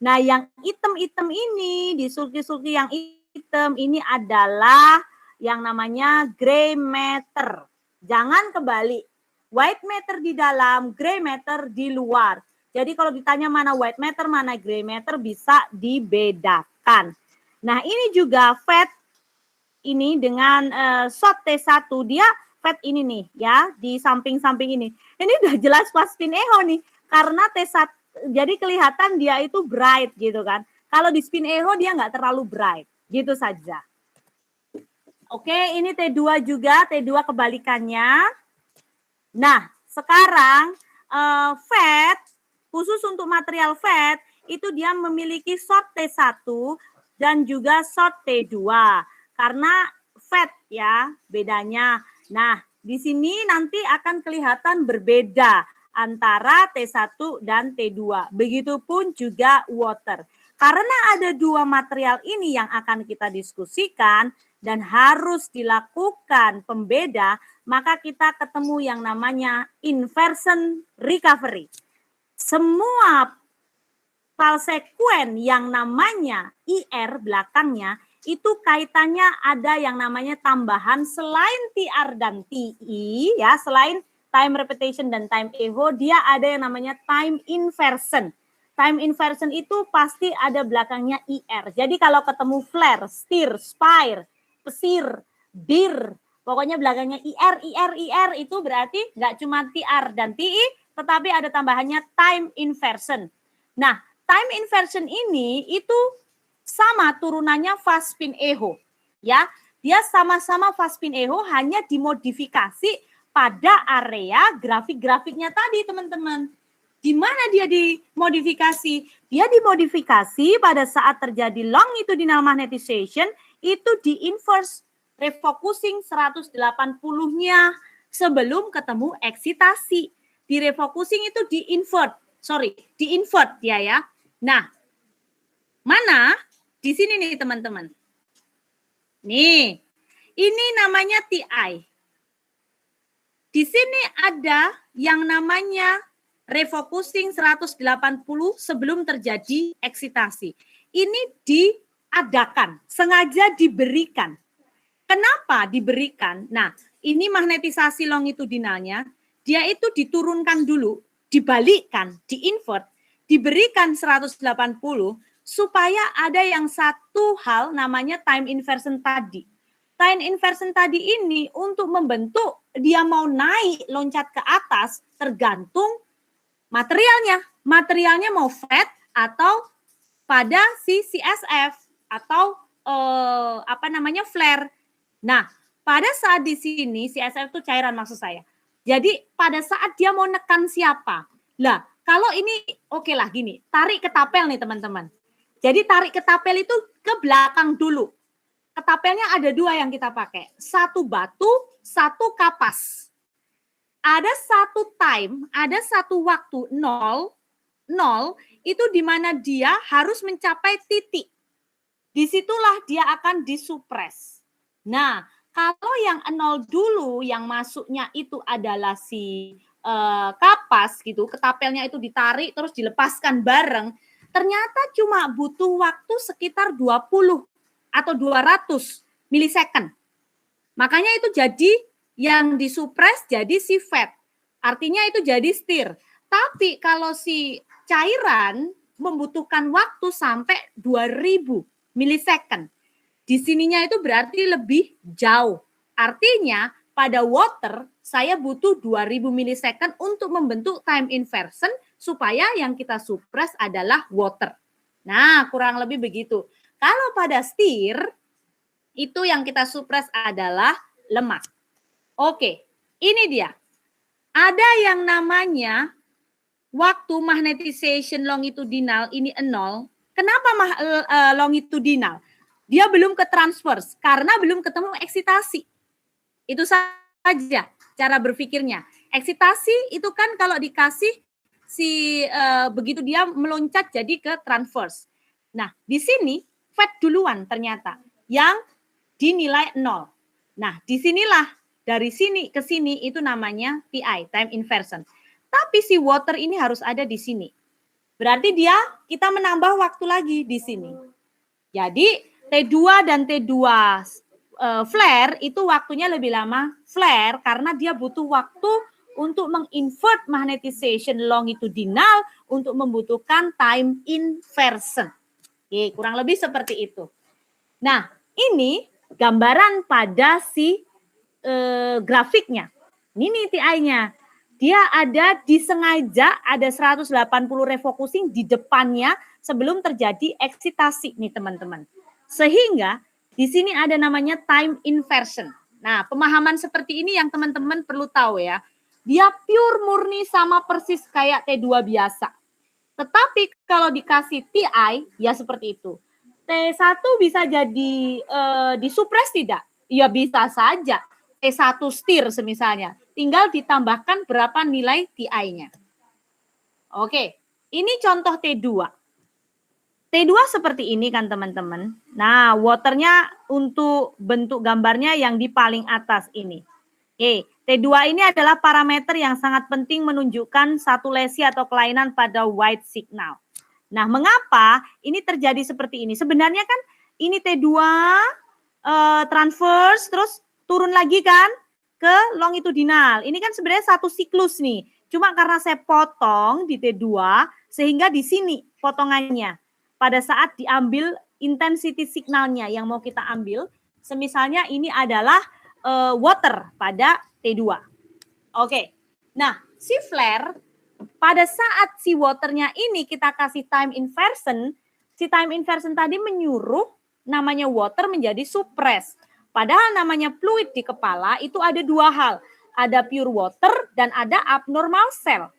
Nah yang hitam-hitam ini, di sulki-sulki yang hitam ini adalah yang namanya gray matter. Jangan kebalik. White matter di dalam, gray matter di luar. Jadi kalau ditanya mana white matter, mana gray matter bisa dibedakan. Nah ini juga fat ini dengan short T1, dia fat ini nih ya, di samping-samping ini. Ini udah jelas pas spin echo nih, karena T1, jadi kelihatan dia itu bright gitu kan. Kalau di spin echo dia nggak terlalu bright, gitu saja. Oke, ini T2 juga, T2 kebalikannya. Nah, sekarang fat, khusus untuk material fat, itu dia memiliki short T1 dan juga short T2. Karena fat ya bedanya. Nah, di sini nanti akan kelihatan berbeda antara T1 dan T2. Begitupun juga water. Karena ada dua material ini yang akan kita diskusikan dan harus dilakukan pembeda, maka kita ketemu yang namanya inversion recovery. Semua palsekuen yang namanya IR belakangnya itu kaitannya ada yang namanya tambahan selain TR dan TI ya, selain time repetition dan time echo, dia ada yang namanya time inversion. Time inversion itu pasti ada belakangnya IR. Jadi kalau ketemu flare, stir, spire, pesir, dir, pokoknya belakangnya IR itu berarti nggak cuma TR dan TI, tetapi ada tambahannya time inversion. Nah, time inversion ini itu sama turunannya fast spin echo. Ya, dia sama-sama fast spin echo, hanya dimodifikasi pada area grafik-grafiknya tadi, teman-teman. Di mana dia dimodifikasi? Dia dimodifikasi pada saat terjadi longitudinal magnetization, itu di inverse refocusing 180-nya sebelum ketemu eksitasi. Di refocusing itu di invert dia ya. Nah, mana? Di sini nih teman-teman. Nih, ini namanya TI. Di sini ada yang namanya refocusing 180 sebelum terjadi eksitasi. Ini diadakan, sengaja diberikan. Kenapa diberikan? Nah, ini magnetisasi longitudinalnya, dia itu diturunkan dulu, dibalikkan, diinvert, diberikan 180 supaya ada yang satu hal namanya time inversion tadi. Time inversion tadi ini untuk membentuk dia mau naik loncat ke atas tergantung materialnya. Materialnya mau flat atau pada si CSF atau flare. Nah, pada saat di sini CSF itu cairan maksud saya. Jadi pada saat dia mau nekan siapa? Lah, kalau ini oke lah gini, tarik ketapel nih teman-teman. Jadi tarik ketapel itu ke belakang dulu. Ketapelnya ada dua yang kita pakai. Satu batu, satu kapas. Ada satu time, ada satu waktu 0 itu di mana dia harus mencapai titik. Disitulah dia akan disupres. Nah, kalau yang 0 dulu yang masuknya itu adalah si kapas gitu, ketapelnya itu ditarik terus dilepaskan bareng, ternyata cuma butuh waktu sekitar 20 atau 200 milisecond. Makanya itu jadi yang disupres jadi si fat. Artinya itu jadi stir. Tapi kalau si cairan membutuhkan waktu sampai 2000 milisecond. Di sininya itu berarti lebih jauh. Artinya pada water saya butuh 2000 milisecond untuk membentuk time inversion supaya yang kita supres adalah water. Nah, kurang lebih begitu. Kalau pada stir itu yang kita supres adalah lemak. Oke, ini dia. Ada yang namanya waktu magnetization longitudinal ini 0. Kenapa longitudinal? Dia belum ke transverse karena belum ketemu eksitasi. Itu saja cara berpikirnya. Eksitasi itu kan kalau dikasih begitu dia meloncat jadi ke transverse. Nah, di sini fat duluan ternyata yang dinilai 0. Nah, disinilah dari sini ke sini itu namanya TI, time inversion. Tapi si water ini harus ada di sini. Berarti kita menambah waktu lagi di sini. Jadi T2 dan T2 flare itu waktunya lebih lama flare karena dia butuh waktu untuk menginvert magnetization longitudinal untuk membutuhkan time inversion. Oke, kurang lebih seperti itu. Nah, ini gambaran pada si grafiknya. Ini TI-nya. Dia ada disengaja ada 180 refocusing di depannya sebelum terjadi eksitasi nih teman-teman. Sehingga di sini ada namanya time inversion. Nah, pemahaman seperti ini yang teman-teman perlu tahu ya. Dia pure murni sama persis kayak T2 biasa. Tetapi kalau dikasih TI ya seperti itu. T1 bisa jadi disupres tidak? Ya bisa saja. T1 stir semisalnya. Tinggal ditambahkan berapa nilai TI-nya. Oke, ini contoh T2. T2 seperti ini kan teman-teman. Nah, waternya untuk bentuk gambarnya yang di paling atas ini. Oke, T2 ini adalah parameter yang sangat penting menunjukkan satu lesi atau kelainan pada white signal. Nah, mengapa ini terjadi seperti ini? Sebenarnya kan ini T2 transverse terus turun lagi kan ke longitudinal. Ini kan sebenarnya satu siklus nih. Cuma karena saya potong di T2 sehingga di sini potongannya. Pada saat diambil intensity signalnya yang mau kita ambil, semisalnya ini adalah water pada T2. Oke. Nah, si flare pada saat si waternya ini kita kasih time inversion, si time inversion tadi menyuruh namanya water menjadi suppress. Padahal namanya fluid di kepala itu ada dua hal. Ada pure water dan ada abnormal cell.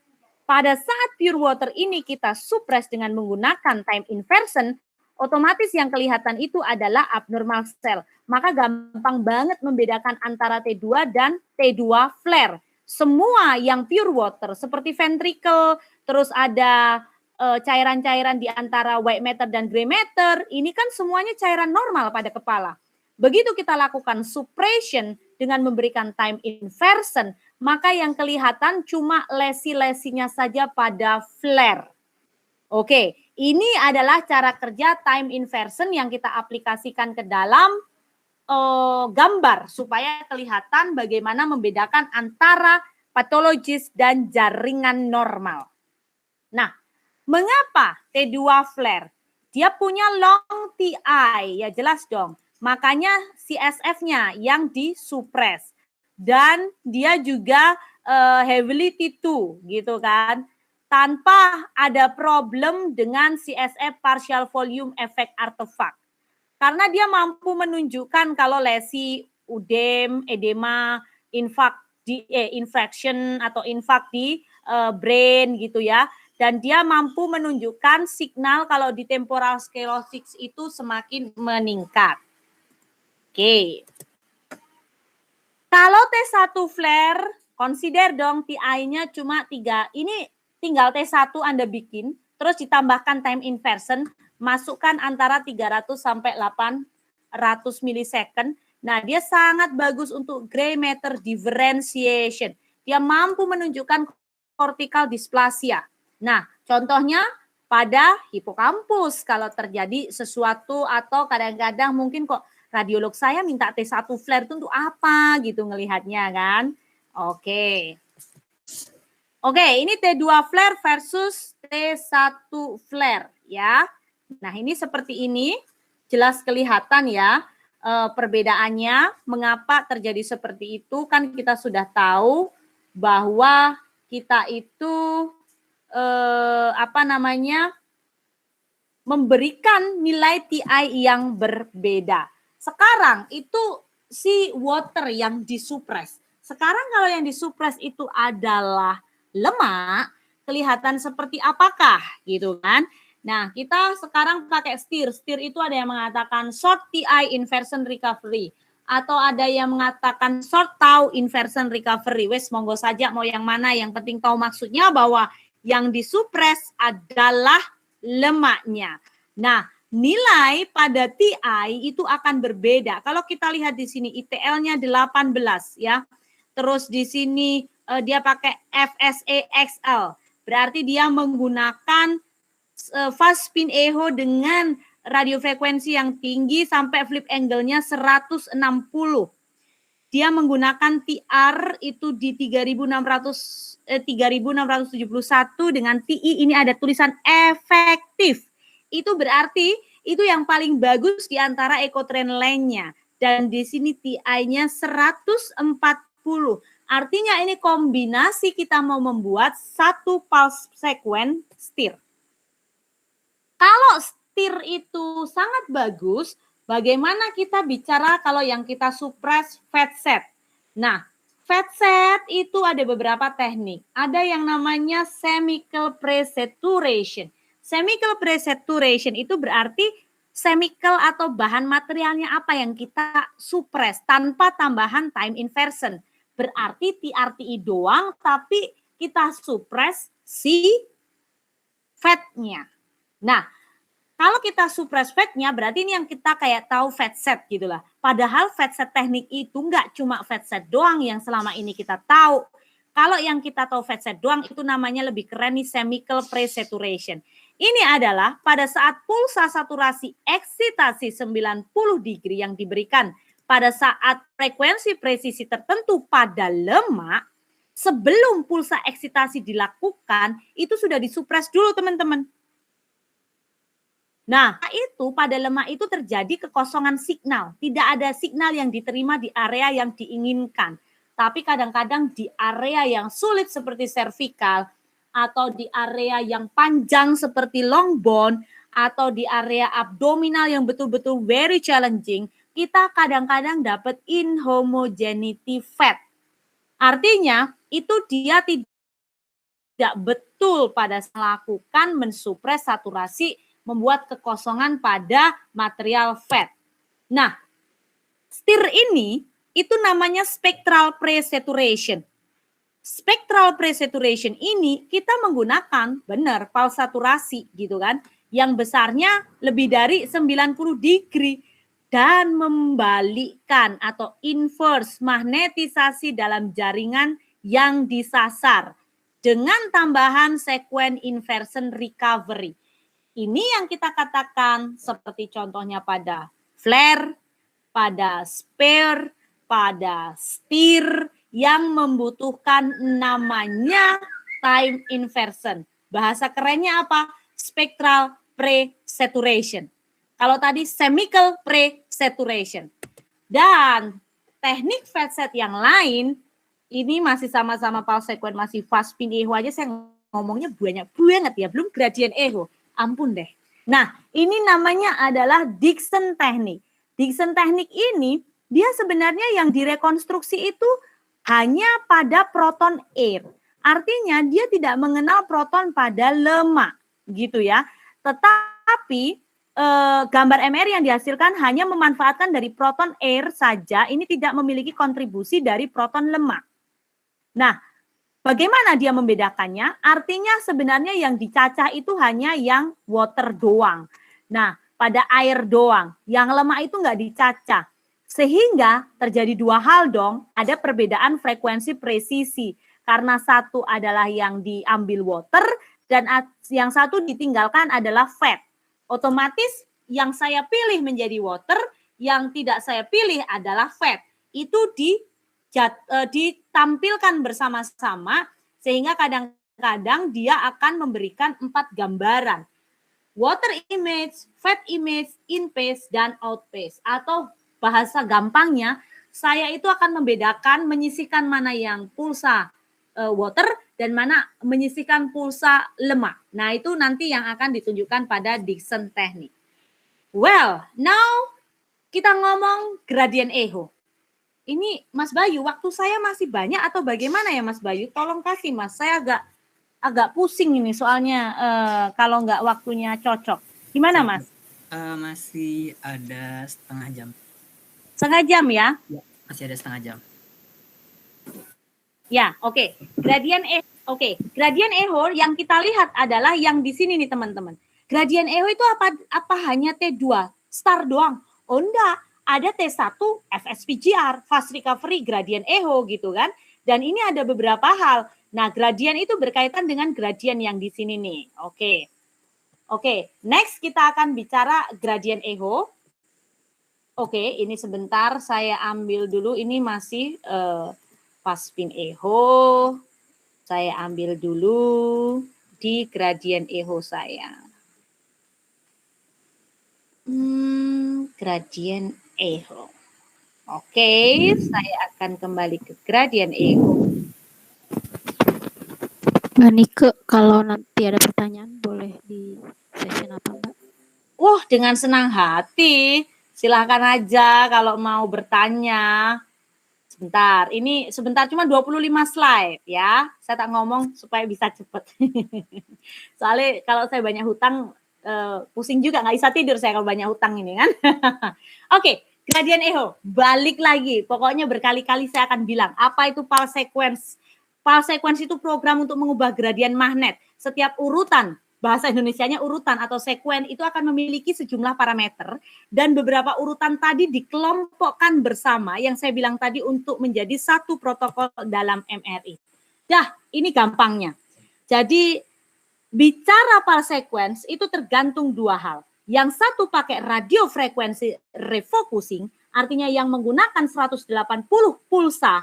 Pada saat pure water ini kita suppress dengan menggunakan time inversion, otomatis yang kelihatan itu adalah abnormal cell. Maka gampang banget membedakan antara T2 dan T2 flare. Semua yang pure water seperti ventricle, terus ada cairan-cairan di antara white matter dan gray matter, ini kan semuanya cairan normal pada kepala. Begitu kita lakukan suppression dengan memberikan time inversion, maka yang kelihatan cuma lesi-lesinya saja pada flare. Oke, ini adalah cara kerja time inversion yang kita aplikasikan ke dalam gambar supaya kelihatan bagaimana membedakan antara patologis dan jaringan normal. Nah, mengapa T2 flare? Dia punya long TI, ya jelas dong. Makanya CSF-nya yang disupres. Dan dia juga heavily T2 gitu kan. Tanpa ada problem dengan CSF partial volume effect artifact. Karena dia mampu menunjukkan kalau lesi, udem, edema, infection atau infark di brain gitu ya. Dan dia mampu menunjukkan signal kalau di temporal sclerosis itu semakin meningkat. Oke. Kalau T1 flare, consider dong TI-nya cuma 3. Ini tinggal T1 Anda bikin, terus ditambahkan time inversion, masukkan antara 300 sampai 800 milisecond. Nah, dia sangat bagus untuk gray matter differentiation. Dia mampu menunjukkan cortical dysplasia. Nah, contohnya pada hipokampus kalau terjadi sesuatu atau kadang-kadang mungkin kok radiolog saya minta T1 flare itu untuk apa gitu ngelihatnya kan. Oke. Oke, ini T2 flare versus T1 flare ya. Nah, ini seperti ini. Jelas kelihatan ya perbedaannya. Mengapa terjadi seperti itu kan kita sudah tahu bahwa kita itu memberikan nilai TI yang berbeda. Sekarang itu si water yang disupres. Sekarang kalau yang disupres itu adalah lemak, kelihatan seperti apakah gitu kan. Nah, kita sekarang pakai STIR. STIR itu ada yang mengatakan short TI inversion recovery atau ada yang mengatakan short tau inversion recovery. Wes monggo saja mau yang mana, yang penting tahu maksudnya bahwa yang disupres adalah lemaknya. Nah, nilai pada TI itu akan berbeda. Kalau kita lihat di sini ITL-nya 18 ya. Terus di sini dia pakai FSA XL. Berarti dia menggunakan fast spin echo dengan radiofrekuensi yang tinggi sampai flip angle-nya 160. Dia menggunakan TR itu di 3671 dengan TI ini ada tulisan efektif. Itu berarti itu yang paling bagus di antara ekotrend lainnya. Dan di sini TI-nya 140. Artinya ini kombinasi kita mau membuat satu pulse sequence STIR. Kalau STIR itu sangat bagus, bagaimana kita bicara kalau yang kita suppress fat set? Nah, fat set itu ada beberapa teknik. Ada yang namanya chemical presaturation. Chemical presaturation itu berarti chemical atau bahan materialnya apa yang kita suppress tanpa tambahan time inversion. Berarti TRTI doang, tapi kita suppress si fatnya. Nah, kalau kita suppress fatnya, berarti ini yang kita kayak tahu fat set gitu lah. Padahal fat set teknik itu enggak cuma fat set doang yang selama ini kita tahu. Kalau yang kita tahu fat set doang itu namanya lebih keren nih chemical presaturation. Ini adalah pada saat pulsa saturasi eksitasi 90 degree yang diberikan pada saat frekuensi presisi tertentu pada lemak, sebelum pulsa eksitasi dilakukan, itu sudah disupres dulu teman-teman. Nah, itu pada lemak itu terjadi kekosongan signal. Tidak ada signal yang diterima di area yang diinginkan. Tapi kadang-kadang di area yang sulit seperti cervical, atau di area yang panjang seperti long bone, atau di area abdominal yang betul-betul very challenging, kita kadang-kadang dapat inhomogeneity fat. Artinya, itu dia tidak betul pada melakukan mensupres saturasi, membuat kekosongan pada material fat. Nah, STIR ini itu namanya spectral presaturation. Spectral presaturation ini kita menggunakan benar pulse saturasi gitu kan, yang besarnya lebih dari 90 degree dan membalikkan atau inverse magnetisasi dalam jaringan yang disasar dengan tambahan sequence inversion recovery. Ini yang kita katakan seperti contohnya pada flare, pada spare, pada steer yang membutuhkan namanya time inversion. Bahasa kerennya apa? Spectral pre-saturation. Kalau tadi chemical pre-saturation. Dan teknik FATSET yang lain, ini masih sama-sama pulse sequence, masih fast spin echo aja saya ngomongnya banyak banget ya, belum gradient echo. Ampun deh. Nah, ini namanya adalah Dickson teknik. Dickson teknik ini, dia sebenarnya yang direkonstruksi itu hanya pada proton air. Artinya dia tidak mengenal proton pada lemak, gitu ya. Tetapi gambar MR yang dihasilkan hanya memanfaatkan dari proton air saja, ini tidak memiliki kontribusi dari proton lemak. Nah, bagaimana dia membedakannya? Artinya sebenarnya yang dicacah itu hanya yang water doang. Nah, pada air doang. Yang lemak itu nggak dicacah. Sehingga terjadi dua hal dong. Ada perbedaan frekuensi presisi. Karena satu adalah yang diambil water dan yang satu ditinggalkan adalah fat. Otomatis yang saya pilih menjadi water, yang tidak saya pilih adalah fat. Itu ditampilkan bersama-sama sehingga kadang-kadang dia akan memberikan 4 gambaran. Water image, fat image, in phase, dan out phase. Atau bahasa gampangnya, saya itu akan membedakan, menyisihkan mana yang pulsa water dan mana menyisihkan pulsa lemak. Nah, itu nanti yang akan ditunjukkan pada Dickson teknik. Well, now kita ngomong gradient echo. Ini Mas Bayu, waktu saya masih banyak atau bagaimana ya Mas Bayu? Tolong kasih Mas, saya agak pusing ini soalnya kalau nggak waktunya cocok. Gimana Mas? Masih ada setengah jam. Setengah jam ya? Ya, masih ada setengah jam. Ya, oke. Gradient echo yang kita lihat adalah yang di sini nih teman-teman. Gradient echo itu apa hanya T2 star doang? Oh enggak, ada T1 FSPGR, fast recovery gradient echo gitu kan. Dan ini ada beberapa hal. Nah, gradient itu berkaitan dengan gradient yang di sini nih. Oke, next kita akan bicara gradient echo. Oke, ini sebentar saya ambil dulu, ini masih fast spin echo. Saya ambil dulu di gradient echo saya. Gradient echo. Oke, saya akan kembali ke gradient echo. Mbak Nike, kalau nanti ada pertanyaan boleh di session apa Mbak? Wah, dengan senang hati. Silahkan aja kalau mau bertanya. Sebentar cuma 25 slide ya. Saya tak ngomong supaya bisa cepat. Soalnya kalau saya banyak hutang, pusing juga, nggak bisa tidur saya kalau banyak hutang ini kan. Oke, gradient echo. Balik lagi, pokoknya berkali-kali saya akan bilang, apa itu pulse sequence? Pulse sequence itu program untuk mengubah gradien magnet. Setiap urutan, bahasa Indonesianya urutan atau sekuen itu akan memiliki sejumlah parameter dan beberapa urutan tadi dikelompokkan bersama yang saya bilang tadi untuk menjadi satu protokol dalam MRI. Dah, ini gampangnya. Jadi bicara pulse sequence itu tergantung dua hal. Yang satu pakai radio frekuensi refocusing, artinya yang menggunakan 180 pulsa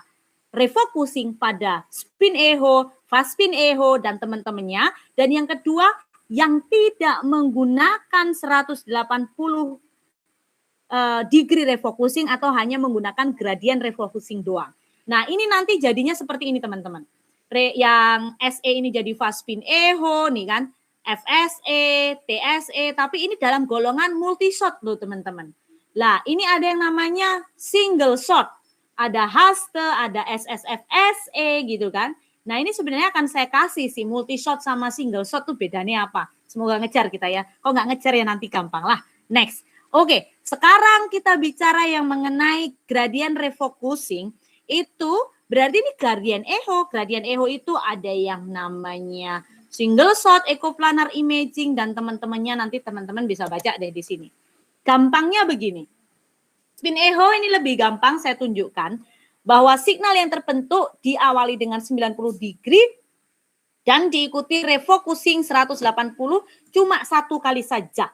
refocusing pada spin echo, fast spin echo, dan teman-temannya. Dan yang kedua, yang tidak menggunakan 180 degree refocusing atau hanya menggunakan gradient refocusing doang. Nah, ini nanti jadinya seperti ini teman-teman. Yang SE ini jadi fast spin echo, nih kan, FSE, TSE, tapi ini dalam golongan multi shot loh teman-teman. Lah, ini ada yang namanya single shot. Ada haste, ada SSFSE gitu kan. Nah ini sebenarnya akan saya kasih sih multi shot sama single shot tuh bedanya apa. Semoga ngejar kita ya. Kok nggak ngejar ya nanti gampang lah. Next. Oke, sekarang kita bicara yang mengenai gradient refocusing. Itu berarti ini gradient echo. Gradient echo itu ada yang namanya single shot, echoplanar imaging, dan teman-temannya nanti teman-teman bisa baca deh di sini. Gampangnya begini. Spin echo ini lebih gampang saya tunjukkan. bahwa signal yang terbentuk diawali dengan 90 degree dan diikuti refocusing 180 cuma satu kali saja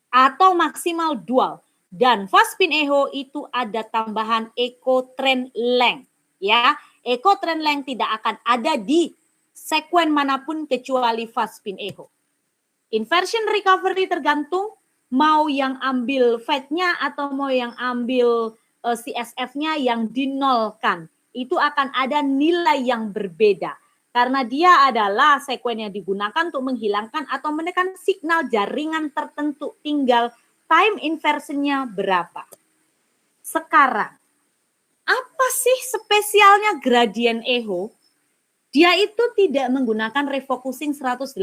atau maksimal dual. Dan fast spin echo itu ada tambahan echo trend length, ya. Echo trend length tidak akan ada di sekuen manapun kecuali fast spin echo. Inversion recovery tergantung mau yang ambil fade-nya atau mau yang ambil CSF-nya yang dinolkan. Itu akan ada nilai yang berbeda. Karena dia adalah sekuen yang digunakan untuk menghilangkan atau menekan signal jaringan tertentu. Tinggal time inversionnya berapa. Sekarang, apa sih spesialnya gradient echo? Dia itu tidak menggunakan refocusing 180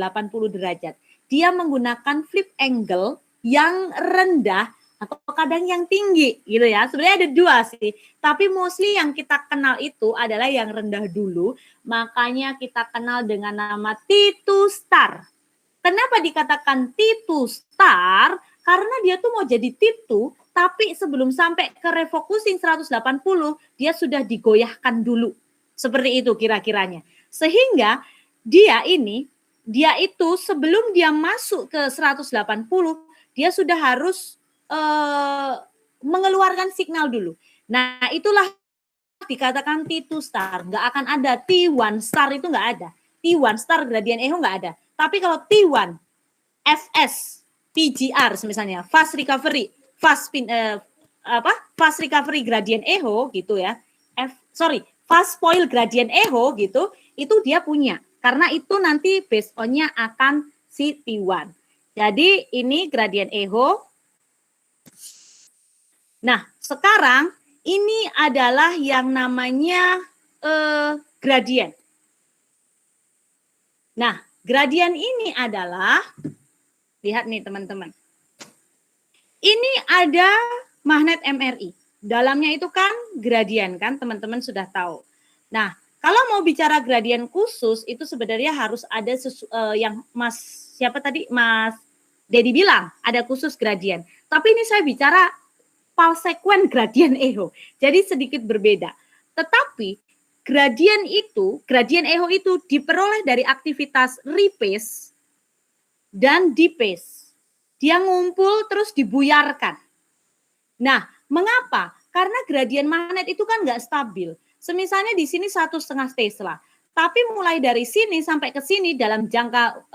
derajat. Dia menggunakan flip angle yang rendah atau kadang yang tinggi gitu ya. Sebenarnya ada dua sih, tapi mostly yang kita kenal itu adalah yang rendah dulu. Makanya kita kenal dengan nama T2 star. Kenapa dikatakan T2 star? Karena dia tuh mau jadi T2, tapi sebelum sampai ke refocusing 180, dia sudah digoyahkan dulu. Seperti itu kira-kiranya. Sehingga dia itu sebelum dia masuk ke 180, dia sudah harus mengeluarkan signal dulu. Nah, itulah dikatakan T2 star. Nggak akan ada T1 star, itu nggak ada. T1 star gradient echo nggak ada. Tapi kalau T1, FS, PGR misalnya, fast recovery gradient echo gitu ya. Fast spoil gradient echo gitu, itu dia punya. Karena itu nanti based on-nya akan si T1. Jadi ini gradient echo. Nah, sekarang ini adalah yang namanya gradient. Nah, gradient ini adalah, lihat nih teman-teman. Ini ada magnet MRI. Dalamnya itu kan gradient kan, teman-teman sudah tahu. Nah, kalau mau bicara gradient khusus, itu sebenarnya harus ada yang Mas Dedi bilang, ada khusus gradient. Tapi ini saya bicara pulse sequence gradient echo. Jadi sedikit berbeda. Tetapi gradient echo itu diperoleh dari aktivitas rephase dan dephase. Dia ngumpul terus dibuyarkan. Nah, mengapa? Karena gradient magnet itu kan nggak stabil. Semisalnya di sini 1,5 Tesla. Tapi mulai dari sini sampai ke sini dalam jangka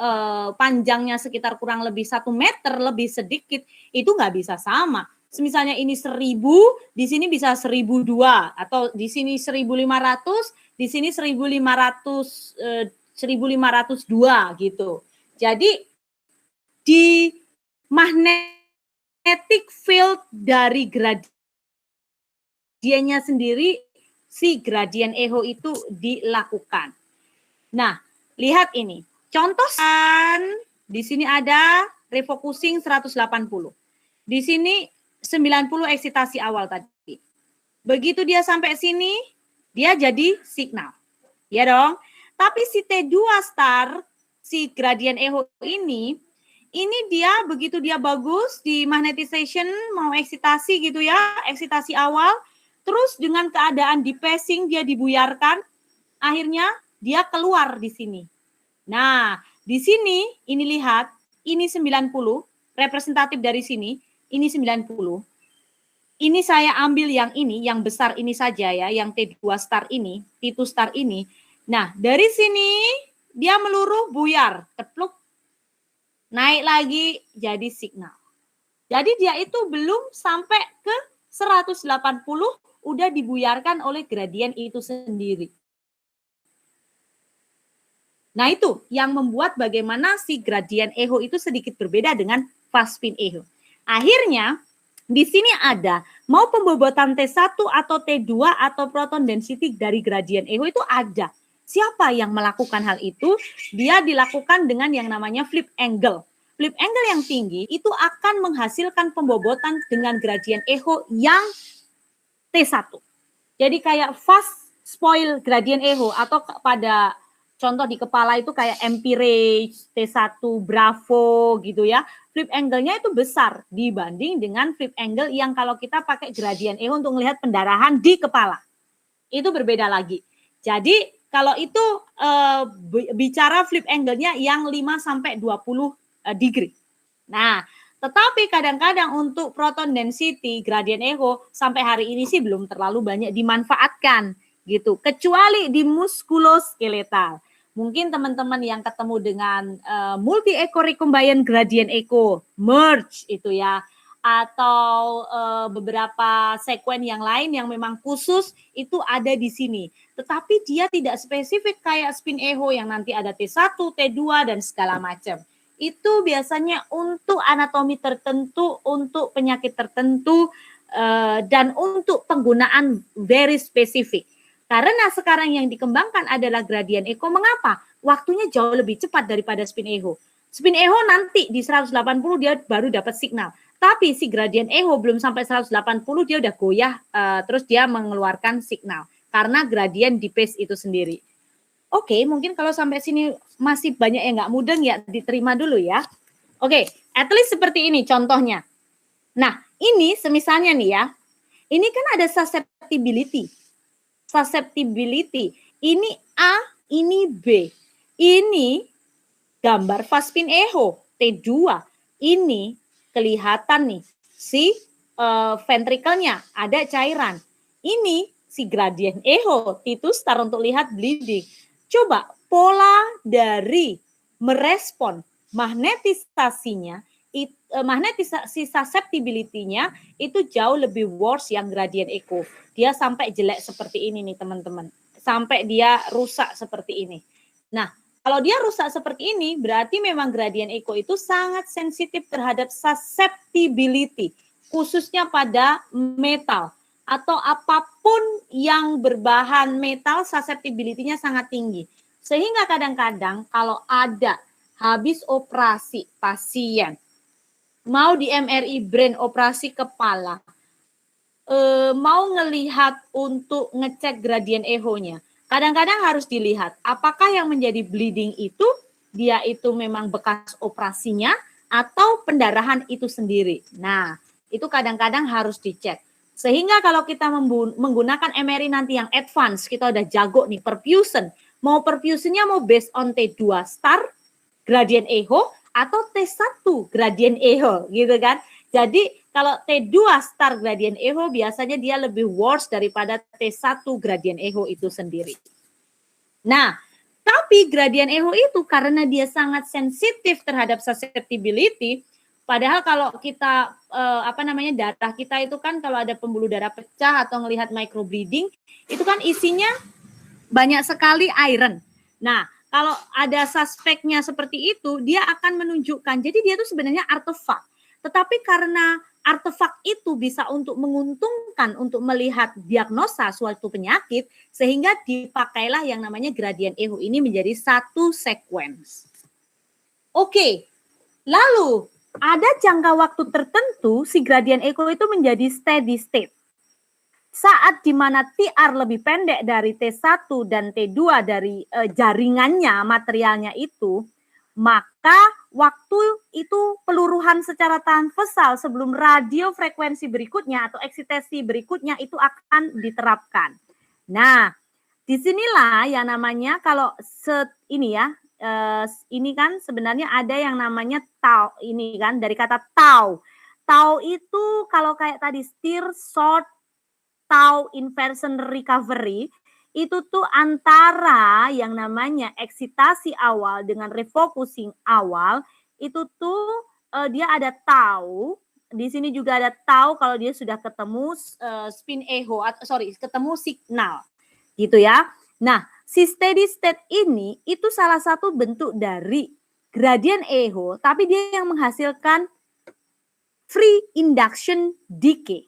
panjangnya sekitar kurang lebih 1 meter lebih sedikit, itu nggak bisa sama. Misalnya ini 1000, di sini bisa 1002, atau di sini 1500, di sini 1502 gitu. Jadi di magnetic field dari gradiennya sendiri, si gradient echo itu dilakukan. Nah, lihat ini. Contoh di sini ada refocusing 180. Di sini 90 eksitasi awal tadi. Begitu dia sampai sini, dia jadi signal. Ya dong. Tapi si T2 star, si gradient echo ini dia begitu dia bagus di magnetization, mau eksitasi gitu ya, eksitasi awal, terus dengan keadaan dephasing dia dibuyarkan, akhirnya dia keluar di sini. Nah, di sini ini lihat, ini 90, representatif dari sini, ini 90. Ini saya ambil yang ini, yang besar ini saja ya, yang T2 star ini, T2 star ini. Nah, dari sini dia meluruh buyar, tepluk, naik lagi jadi signal. Jadi dia itu belum sampai ke 180, udah dibuyarkan oleh gradient itu sendiri. Nah, itu yang membuat bagaimana si gradient echo itu sedikit berbeda dengan fast spin echo. Akhirnya, di sini ada mau pembobotan T1 atau T2 atau proton density dari gradient echo itu ada. Siapa yang melakukan hal itu? Dia dilakukan dengan yang namanya flip angle. Flip angle yang tinggi itu akan menghasilkan pembobotan dengan gradient echo yang T1. Jadi kayak fast spoil gradient echo atau pada contoh di kepala itu kayak Empirage, T1, Bravo gitu ya. Flip angle-nya itu besar dibanding dengan flip angle yang kalau kita pakai gradient echo untuk melihat pendarahan di kepala. Itu berbeda lagi. Jadi kalau itu bicara flip angle-nya yang 5 sampai 20 degree. Nah, tetapi kadang-kadang untuk proton density gradient echo sampai hari ini sih belum terlalu banyak dimanfaatkan gitu, kecuali di muskuloskeletal. Mungkin teman-teman yang ketemu dengan multi echo recombinant gradient echo, merge itu ya, atau beberapa sekuen yang lain yang memang khusus itu ada di sini. Tetapi dia tidak spesifik kayak spin echo yang nanti ada T1, T2 dan segala macam. Itu biasanya untuk anatomi tertentu, untuk penyakit tertentu, dan untuk penggunaan very spesifik. Karena sekarang yang dikembangkan adalah gradient echo. Mengapa? Waktunya jauh lebih cepat daripada spin echo. Spin echo nanti di 180 dia baru dapat signal. Tapi si gradient echo belum sampai 180 dia udah goyah, terus dia mengeluarkan signal. Karena gradient di phase itu sendiri. Oke, mungkin kalau sampai sini masih banyak yang nggak mudeng ya diterima dulu ya. Oke, at least seperti ini contohnya. Nah, ini semisalnya nih ya, ini kan ada susceptibility. Susceptibility, ini A, ini B. Ini gambar fast spin echo, T2. Ini kelihatan nih, si ventrikelnya ada cairan. Ini si gradient echo, T2 star untuk lihat bleeding. Coba pola dari merespon magnetisasinya, magnetisasi susceptibility-nya itu jauh lebih worse yang gradient echo. Dia sampai jelek seperti ini nih teman-teman. Sampai dia rusak seperti ini. Nah, kalau dia rusak seperti ini, berarti memang gradient echo itu sangat sensitif terhadap susceptibility, khususnya pada metal. Atau apapun yang berbahan metal, susceptibility-nya sangat tinggi. Sehingga kadang-kadang kalau ada habis operasi pasien, mau di MRI brain, operasi kepala, mau ngelihat untuk ngecek gradient echo-nya, kadang-kadang harus dilihat apakah yang menjadi bleeding itu, dia itu memang bekas operasinya atau pendarahan itu sendiri. Nah, itu kadang-kadang harus dicek. Sehingga kalau kita menggunakan MRI nanti yang advance, kita udah jago nih perfusion. Mau perfusionnya mau based on T2 star gradient echo atau T1 gradient echo gitu kan. Jadi kalau T2 star gradient echo biasanya dia lebih worse daripada T1 gradient echo itu sendiri. Nah, tapi gradient echo itu karena dia sangat sensitif terhadap susceptibility. Padahal kalau kita darah kita itu kan kalau ada pembuluh darah pecah atau melihat microbleeding itu kan isinya banyak sekali iron. Nah, kalau ada suspeknya seperti itu, dia akan menunjukkan. Jadi dia itu sebenarnya artefak. Tetapi karena artefak itu bisa untuk menguntungkan untuk melihat diagnosa suatu penyakit, sehingga dipakailah yang namanya gradient echo ini menjadi satu sequence. Oke, lalu ada jangka waktu tertentu si gradient echo itu menjadi steady state. Saat di mana TR lebih pendek dari T1 dan T2 dari jaringannya, materialnya itu, maka waktu itu peluruhan secara transversal sebelum radio frekuensi berikutnya atau eksitasi berikutnya itu akan diterapkan. Nah, disinilah yang namanya kalau ini ya, ini kan sebenarnya ada yang namanya tau, ini kan dari kata tau. Tau itu kalau kayak tadi steer, short, tau, inversion, recovery, itu tuh antara yang namanya eksitasi awal dengan refocusing awal, itu tuh dia ada tau, di sini juga ada tau kalau dia sudah ketemu spin echo, ketemu signal, gitu ya. Nah, si steady state ini itu salah satu bentuk dari gradient echo, tapi dia yang menghasilkan free induction decay.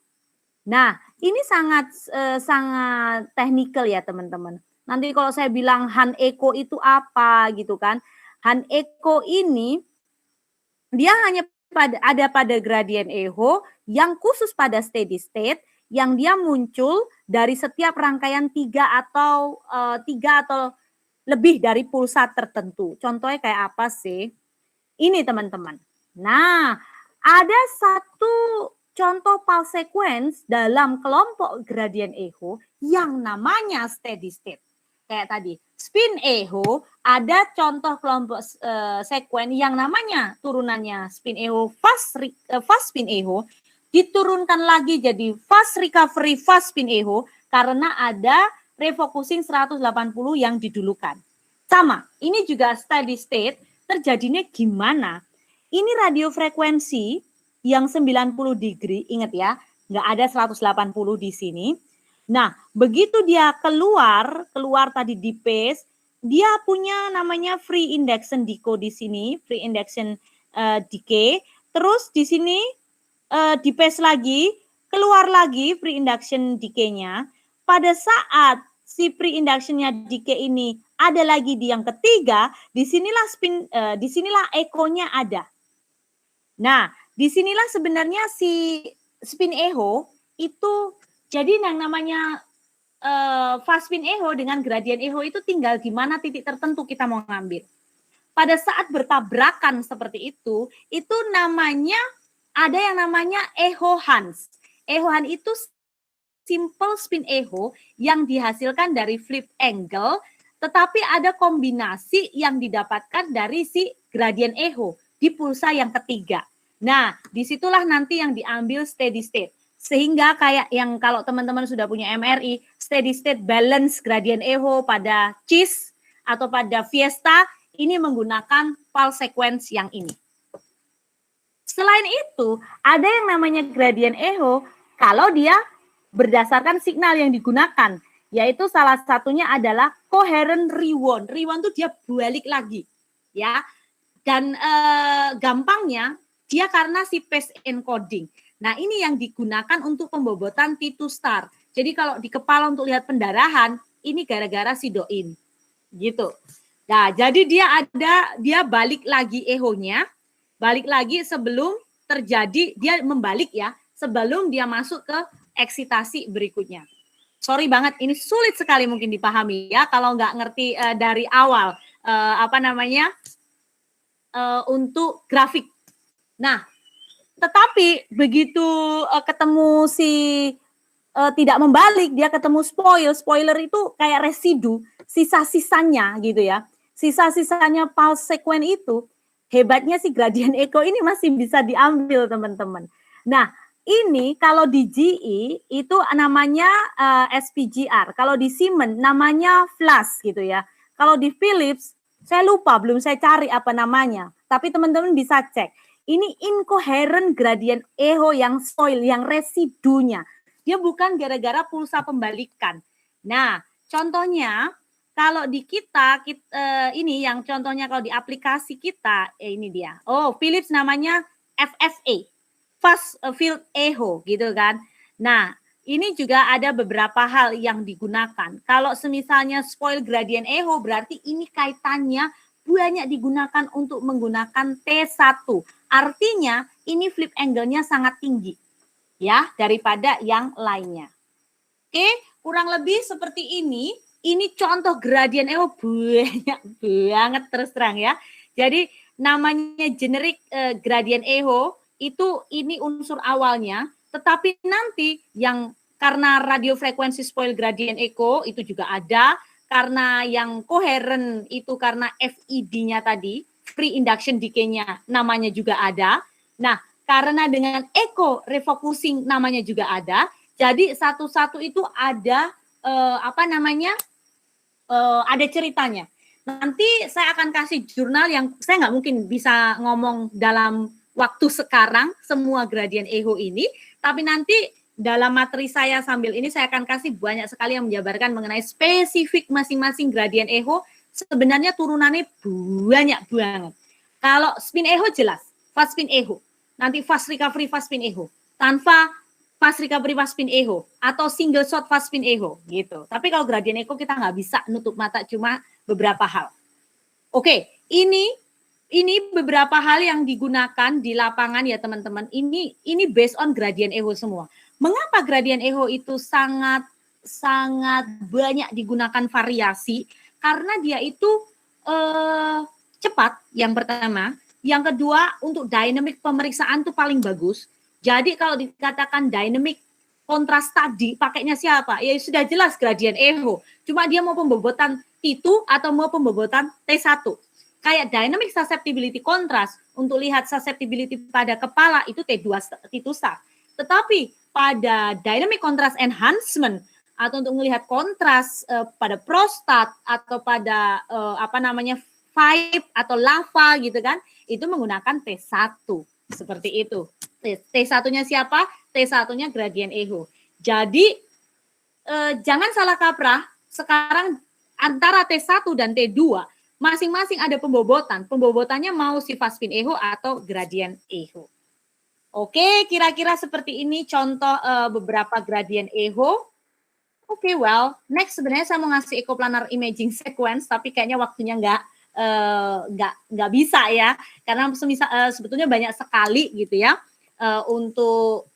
Nah, ini sangat teknikal ya teman-teman. Nanti kalau saya bilang Han echo itu apa gitu kan. Han echo ini dia hanya ada pada gradient echo yang khusus pada steady state, yang dia muncul dari setiap rangkaian 3 atau lebih dari pulsa tertentu. Contohnya kayak apa sih? Ini teman-teman. Nah, ada satu contoh pulse sequence dalam kelompok gradient echo yang namanya steady state. Kayak tadi, spin echo ada contoh kelompok sekuen yang namanya turunannya spin echo fast spin echo diturunkan lagi jadi fast recovery fast spin echo karena ada refocusing 180 yang didulukan. Sama, ini juga steady state terjadinya gimana? Ini radiofrekuensi yang 90 degree, ingat ya, nggak ada 180 di sini. Nah, begitu dia keluar tadi di pace, dia punya namanya free induction decay di sini, free induction decay. Terus di sini di pace lagi, keluar lagi free induction decay-nya. Pada saat si free induction-nya decay ini ada lagi di yang ketiga, disinilah echo-nya ada. Nah, disinilah sebenarnya si spin echo itu jadi yang namanya fast spin echo dengan gradient echo itu tinggal di mana titik tertentu kita mau ngambil. Pada saat bertabrakan seperti itu namanya ada yang namanya echo Hans. Echo Hans itu simple spin echo yang dihasilkan dari flip angle, tetapi ada kombinasi yang didapatkan dari si gradient echo di pulsa yang ketiga. Nah, disitulah nanti yang diambil steady state. Sehingga kayak yang kalau teman-teman sudah punya MRI, steady state balance gradient echo pada CHIS atau pada Fiesta, ini menggunakan pulse sequence yang ini. Selain itu, ada yang namanya gradient echo kalau dia berdasarkan signal yang digunakan, yaitu salah satunya adalah coherent rewind. Rewind itu dia balik lagi, ya. Dan gampangnya dia karena si phase encoding. Nah, ini yang digunakan untuk pembobotan T2 star. Jadi kalau di kepala untuk lihat pendarahan, ini gara-gara sidoin. Gitu. Nah, jadi dia balik lagi echo-nya, balik lagi sebelum terjadi, dia membalik ya, sebelum dia masuk ke eksitasi berikutnya. Sorry banget, ini sulit sekali mungkin dipahami ya, kalau nggak ngerti dari awal, untuk grafik. Nah, tetapi begitu ketemu si tidak membalik, dia ketemu spoiler itu kayak residu, sisa-sisanya gitu ya. Sisa-sisanya pulse sequence itu, hebatnya si gradient echo ini masih bisa diambil teman-teman. Nah, ini kalau di GE itu namanya SPGR, kalau di Siemens namanya flash gitu ya. Kalau di Philips, saya lupa, belum saya cari apa namanya, tapi teman-teman bisa cek. Ini incoherent gradient echo yang spoil, yang residunya. Dia bukan gara-gara pulsa pembalikan. Nah, contohnya kalau di kita ini yang contohnya kalau di aplikasi kita, ini dia. Oh, Philips namanya FFA, Fast Field Echo gitu kan. Nah, ini juga ada beberapa hal yang digunakan. Kalau semisalnya spoil gradient echo, berarti ini kaitannya banyak digunakan untuk menggunakan T1. Artinya ini flip angle-nya sangat tinggi ya daripada yang lainnya. Oke, kurang lebih seperti ini. Ini contoh gradient echo banyak banget terus terang ya. Jadi namanya generic gradient echo itu ini unsur awalnya, tetapi nanti yang karena radiofrekuensi spoil gradient echo itu juga ada, karena yang coherent itu karena FED-nya tadi, free induction decay-nya namanya juga ada. Nah, karena dengan echo refocusing namanya juga ada. Jadi satu-satu itu ada ada ceritanya. Nanti saya akan kasih jurnal yang saya nggak mungkin bisa ngomong dalam waktu sekarang semua gradient echo ini, tapi nanti dalam materi saya sambil ini saya akan kasih banyak sekali yang menjabarkan mengenai spesifik masing-masing gradient echo. Sebenarnya turunannya banyak banget. Kalau spin echo jelas, fast spin echo. Nanti fast recovery fast spin echo. Tanpa fast recovery fast spin echo atau single shot fast spin echo gitu. Tapi kalau gradient echo kita nggak bisa nutup mata, cuma beberapa hal. Oke, ini beberapa hal yang digunakan di lapangan ya teman-teman. Ini based on gradient echo semua. Mengapa gradient echo itu sangat banyak digunakan variasi? Karena dia itu cepat yang pertama. Yang kedua untuk dynamic pemeriksaan itu paling bagus. Jadi kalau dikatakan dynamic kontras tadi pakainya siapa? Ya sudah jelas gradien echo. Cuma dia mau pembobotan T2 atau mau pembobotan T1. Kayak dynamic susceptibility contrast untuk lihat susceptibility pada kepala itu T2 T2 star. Tetapi pada dynamic contrast enhancement atau untuk melihat kontras pada prostat atau pada pipe atau lava gitu kan, itu menggunakan T1 seperti itu. T1-nya siapa? T1-nya gradien echo. Jadi jangan salah kaprah, sekarang antara T1 dan T2 masing-masing ada pembobotan. Pembobotannya mau sifat spin echo atau gradien echo. Oke, kira-kira seperti ini contoh beberapa gradien echo. Oke, well, next sebenarnya saya mau ngasih ecoplanar imaging sequence, tapi kayaknya waktunya nggak bisa ya, karena sebetulnya banyak sekali gitu ya untuk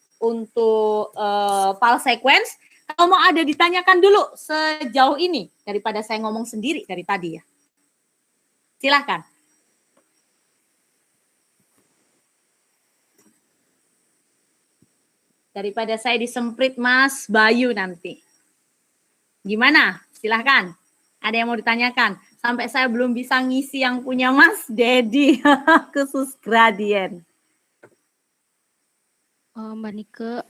pulse sequence. Kalau mau ada ditanyakan dulu sejauh ini daripada saya ngomong sendiri dari tadi ya. Silahkan. Daripada saya disemprit Mas Bayu nanti. Gimana? Silahkan. Ada yang mau ditanyakan? Sampai saya belum bisa ngisi yang punya Mas Dedi khusus gradien. Mbak Nike,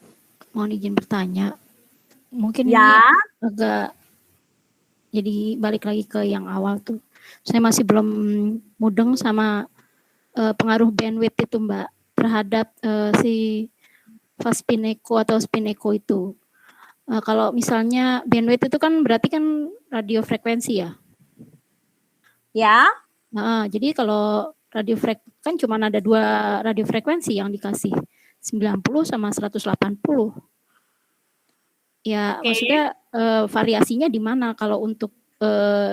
mohon izin bertanya. Mungkin Ya. ini agak jadi balik lagi ke yang awal tuh. Saya masih belum mudeng sama pengaruh bandwidth itu Mbak terhadap si fast spin echo atau spin echo itu. Kalau misalnya bandwidth itu kan berarti kan radio frekuensi ya. Ya. Nah, jadi kalau kan cuma ada 2 radio frekuensi yang dikasih, 90 sama 180. Ya, maksudnya variasinya di mana kalau untuk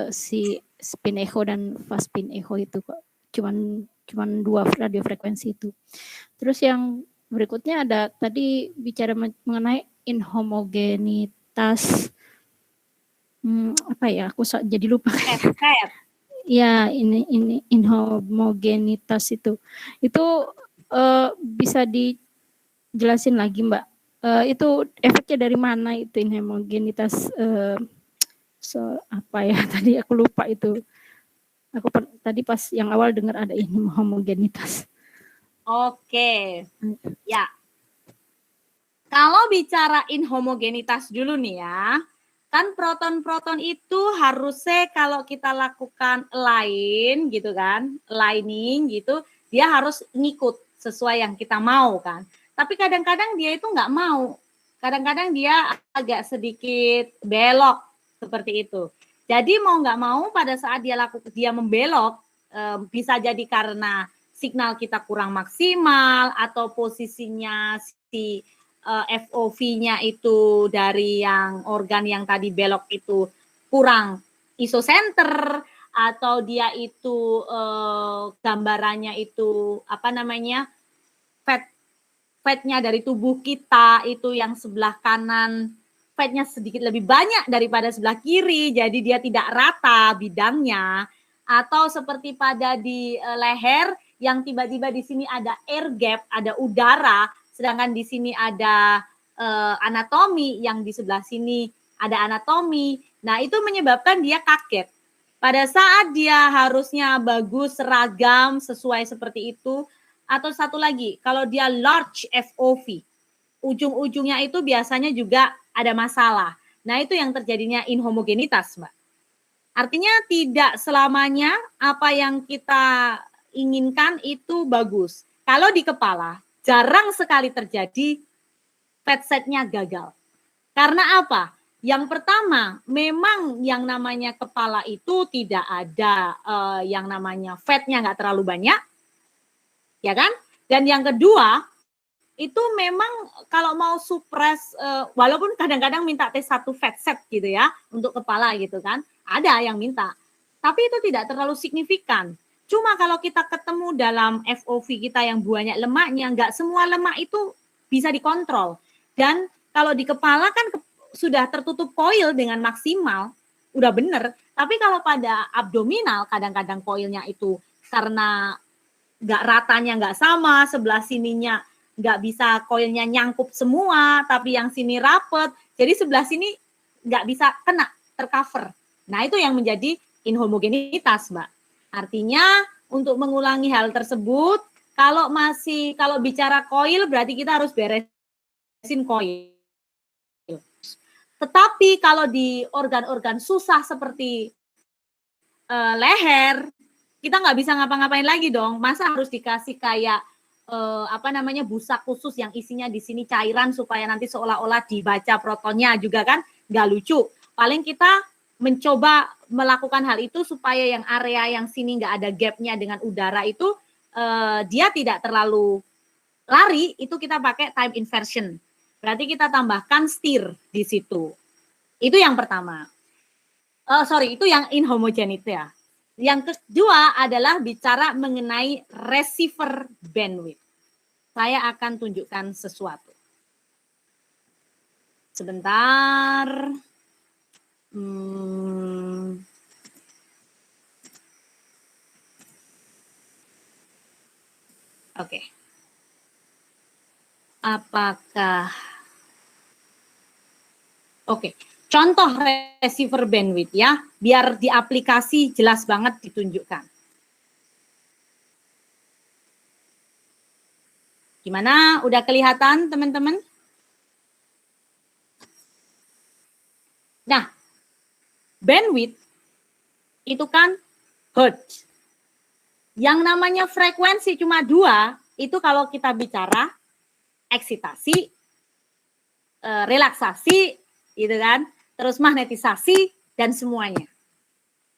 si spin echo dan fast spin echo itu kok cuman 2 radio frekuensi itu. Terus yang berikutnya ada tadi bicara mengenai inhomogenitas. Apa ya? Aku jadi lupa. Ya, ini inhomogenitas itu. Itu bisa dijelasin lagi, Mbak. Itu efeknya dari mana itu inhomogenitas? Apa ya? Tadi aku lupa itu. Aku tadi pas yang awal dengar ada inhomogenitas. Oke. Ya. Kalau bicara inhomogenitas dulu nih ya. Kan proton-proton itu harusnya kalau kita lakukan align gitu kan, aligning gitu, dia harus ngikut sesuai yang kita mau kan. Tapi kadang-kadang dia itu nggak mau. Kadang-kadang dia agak sedikit belok seperti itu. Jadi mau nggak mau pada saat dia membelok, bisa jadi karena signal kita kurang maksimal atau posisinya si FOV-nya itu dari yang organ yang tadi belok itu kurang isocenter atau dia itu gambarannya itu fatnya dari tubuh kita itu yang sebelah kanan fatnya sedikit lebih banyak daripada sebelah kiri, jadi dia tidak rata bidangnya, atau seperti pada di leher yang tiba-tiba di sini ada air gap, ada udara, sedangkan di sini ada anatomi, yang di sebelah sini ada anatomi. Nah, itu menyebabkan dia kaget. Pada saat dia harusnya bagus, seragam, sesuai seperti itu. Atau satu lagi, kalau dia large FOV, ujung-ujungnya itu biasanya juga ada masalah. Nah, itu yang terjadinya inhomogenitas, Mbak. Artinya tidak selamanya apa yang kita inginkan itu bagus. Kalau di kepala, jarang sekali terjadi fat set-nya gagal. Karena apa? Yang pertama, memang yang namanya kepala itu tidak ada yang namanya fat-nya nggak terlalu banyak, ya kan? Dan yang kedua, itu memang kalau mau suppress, walaupun kadang-kadang minta T1 fat set gitu ya, untuk kepala gitu kan, ada yang minta. Tapi itu tidak terlalu signifikan. Cuma kalau kita ketemu dalam FOV kita yang banyak lemaknya, nggak semua lemak itu bisa dikontrol. Dan kalau di kepala kan sudah tertutup koil dengan maksimal, udah bener. Tapi kalau pada abdominal, kadang-kadang koilnya itu karena nggak ratanya nggak sama, sebelah sininya nggak bisa koilnya nyangkup semua, tapi yang sini rapet. Jadi sebelah sini nggak bisa kena, tercover. Nah, itu yang menjadi inhomogenitas, Mbak. Artinya untuk mengulangi hal tersebut, kalau bicara koil berarti kita harus beresin koil. Tetapi kalau di organ-organ susah seperti leher, kita nggak bisa ngapa-ngapain lagi dong. Masa harus dikasih kayak busa khusus yang isinya di sini cairan supaya nanti seolah-olah dibaca protonnya juga kan? Nggak lucu. Paling kita mencoba melakukan hal itu supaya yang area yang sini nggak ada gapnya dengan udara itu dia tidak terlalu lari, itu kita pakai time inversion. Berarti kita tambahkan stir di situ. Itu yang pertama. Itu yang inhomogeneity ya. Yang kedua adalah bicara mengenai receiver bandwidth. Saya akan tunjukkan sesuatu. Sebentar. Oke. Oke. Contoh receiver bandwidth ya, biar di aplikasi jelas banget ditunjukkan. Gimana? Udah kelihatan teman-teman? Nah, bandwidth itu kan hertz. Yang namanya frekuensi cuma 2, itu kalau kita bicara eksitasi, relaksasi, gitu kan, terus magnetisasi, dan semuanya.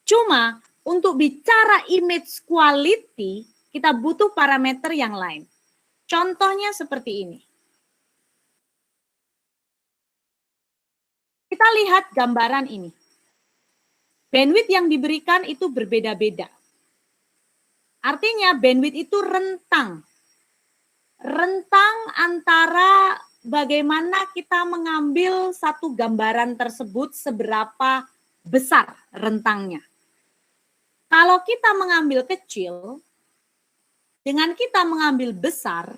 Cuma untuk bicara image quality, kita butuh parameter yang lain. Contohnya seperti ini. Kita lihat gambaran ini. Bandwidth yang diberikan itu berbeda-beda. Artinya bandwidth itu rentang. Rentang antara bagaimana kita mengambil satu gambaran tersebut seberapa besar rentangnya. Kalau kita mengambil kecil, dengan kita mengambil besar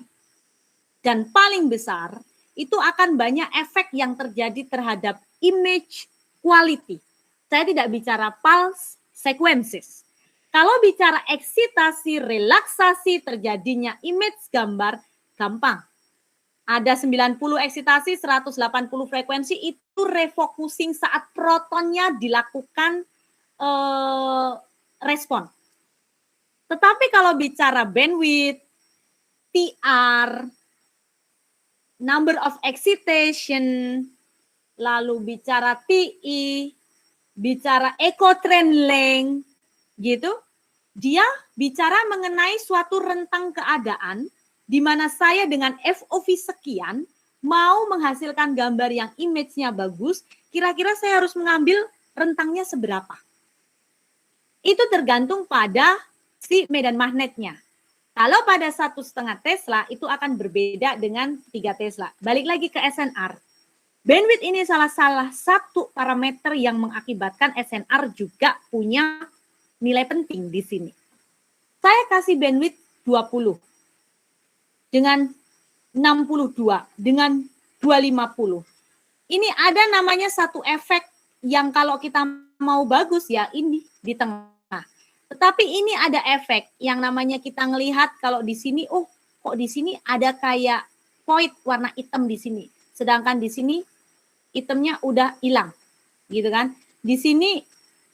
dan paling besar, itu akan banyak efek yang terjadi terhadap image quality. Saya tidak bicara pulse sequences. Kalau bicara eksitasi, relaksasi, terjadinya image gambar, gampang. Ada 90 eksitasi, 180 frekuensi, itu refocusing saat protonnya dilakukan respon. Tetapi kalau bicara bandwidth, TR, number of excitation, lalu bicara TI, bicara echo trend length, gitu, dia bicara mengenai suatu rentang keadaan di mana saya dengan FOV sekian mau menghasilkan gambar yang image-nya bagus, kira-kira saya harus mengambil rentangnya seberapa. Itu tergantung pada si medan magnetnya. Kalau pada 1,5 Tesla itu akan berbeda dengan 3 Tesla. Balik lagi ke SNR. Bandwidth ini salah satu parameter yang mengakibatkan SNR juga punya nilai penting di sini. Saya kasih bandwidth 20 dengan 62 dengan 250. Ini ada namanya satu efek yang kalau kita mau bagus ya ini di tengah. Tetapi ini ada efek yang namanya kita ngelihat kalau di sini, oh kok di sini ada kayak void warna hitam di sini. Sedangkan di sini hitamnya udah hilang, gitu kan? Di sini,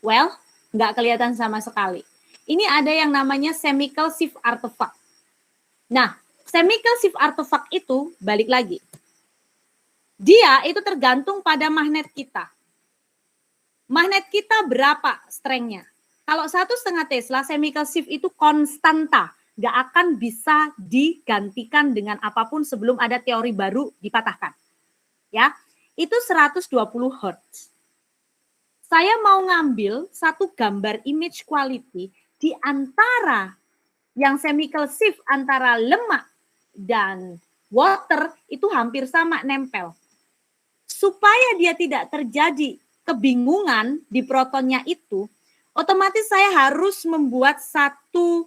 well, nggak kelihatan sama sekali. Ini ada yang namanya chemical shift artifact. Nah, chemical shift artifact itu balik lagi. Dia itu tergantung pada magnet kita. Magnet kita berapa strength-nya? Kalau 1,5 Tesla, chemical shift itu konstanta. Nggak akan bisa digantikan dengan apapun sebelum ada teori baru dipatahkan. Ya, itu 120 Hz. Saya mau ngambil satu gambar image quality di antara yang chemical shift antara lemak dan water itu hampir sama nempel. Supaya dia tidak terjadi kebingungan di protonnya itu, otomatis saya harus membuat satu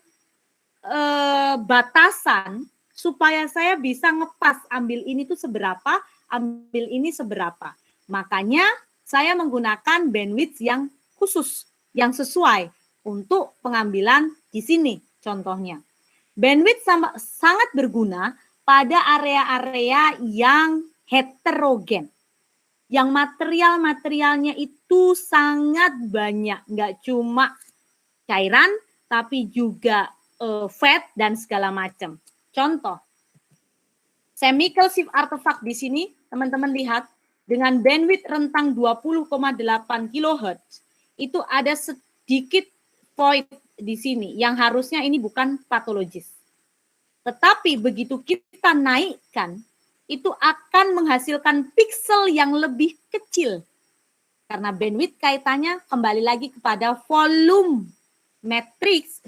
batasan supaya saya bisa ngepas ambil ini tuh seberapa, ambil ini seberapa. Makanya saya menggunakan bandwidth yang khusus, yang sesuai untuk pengambilan di sini contohnya. Bandwidth sangat berguna pada area-area yang heterogen. Yang material-materialnya itu sangat banyak, nggak cuma cairan, tapi juga fat dan segala macam. Contoh, chemical shift artifact di sini, teman-teman lihat, dengan bandwidth rentang 20,8 kHz, itu ada sedikit void di sini, yang harusnya ini bukan patologis. Tetapi begitu kita naikkan, itu akan menghasilkan pixel yang lebih kecil. Karena bandwidth kaitannya kembali lagi kepada volume matrix,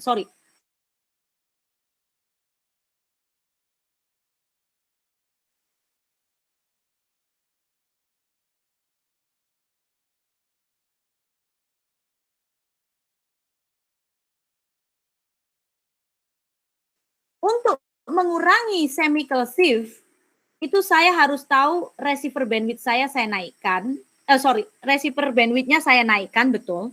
Untuk mengurangi chemical shift, itu saya harus tahu receiver bandwidth saya naikkan, receiver bandwidth-nya saya naikkan, betul.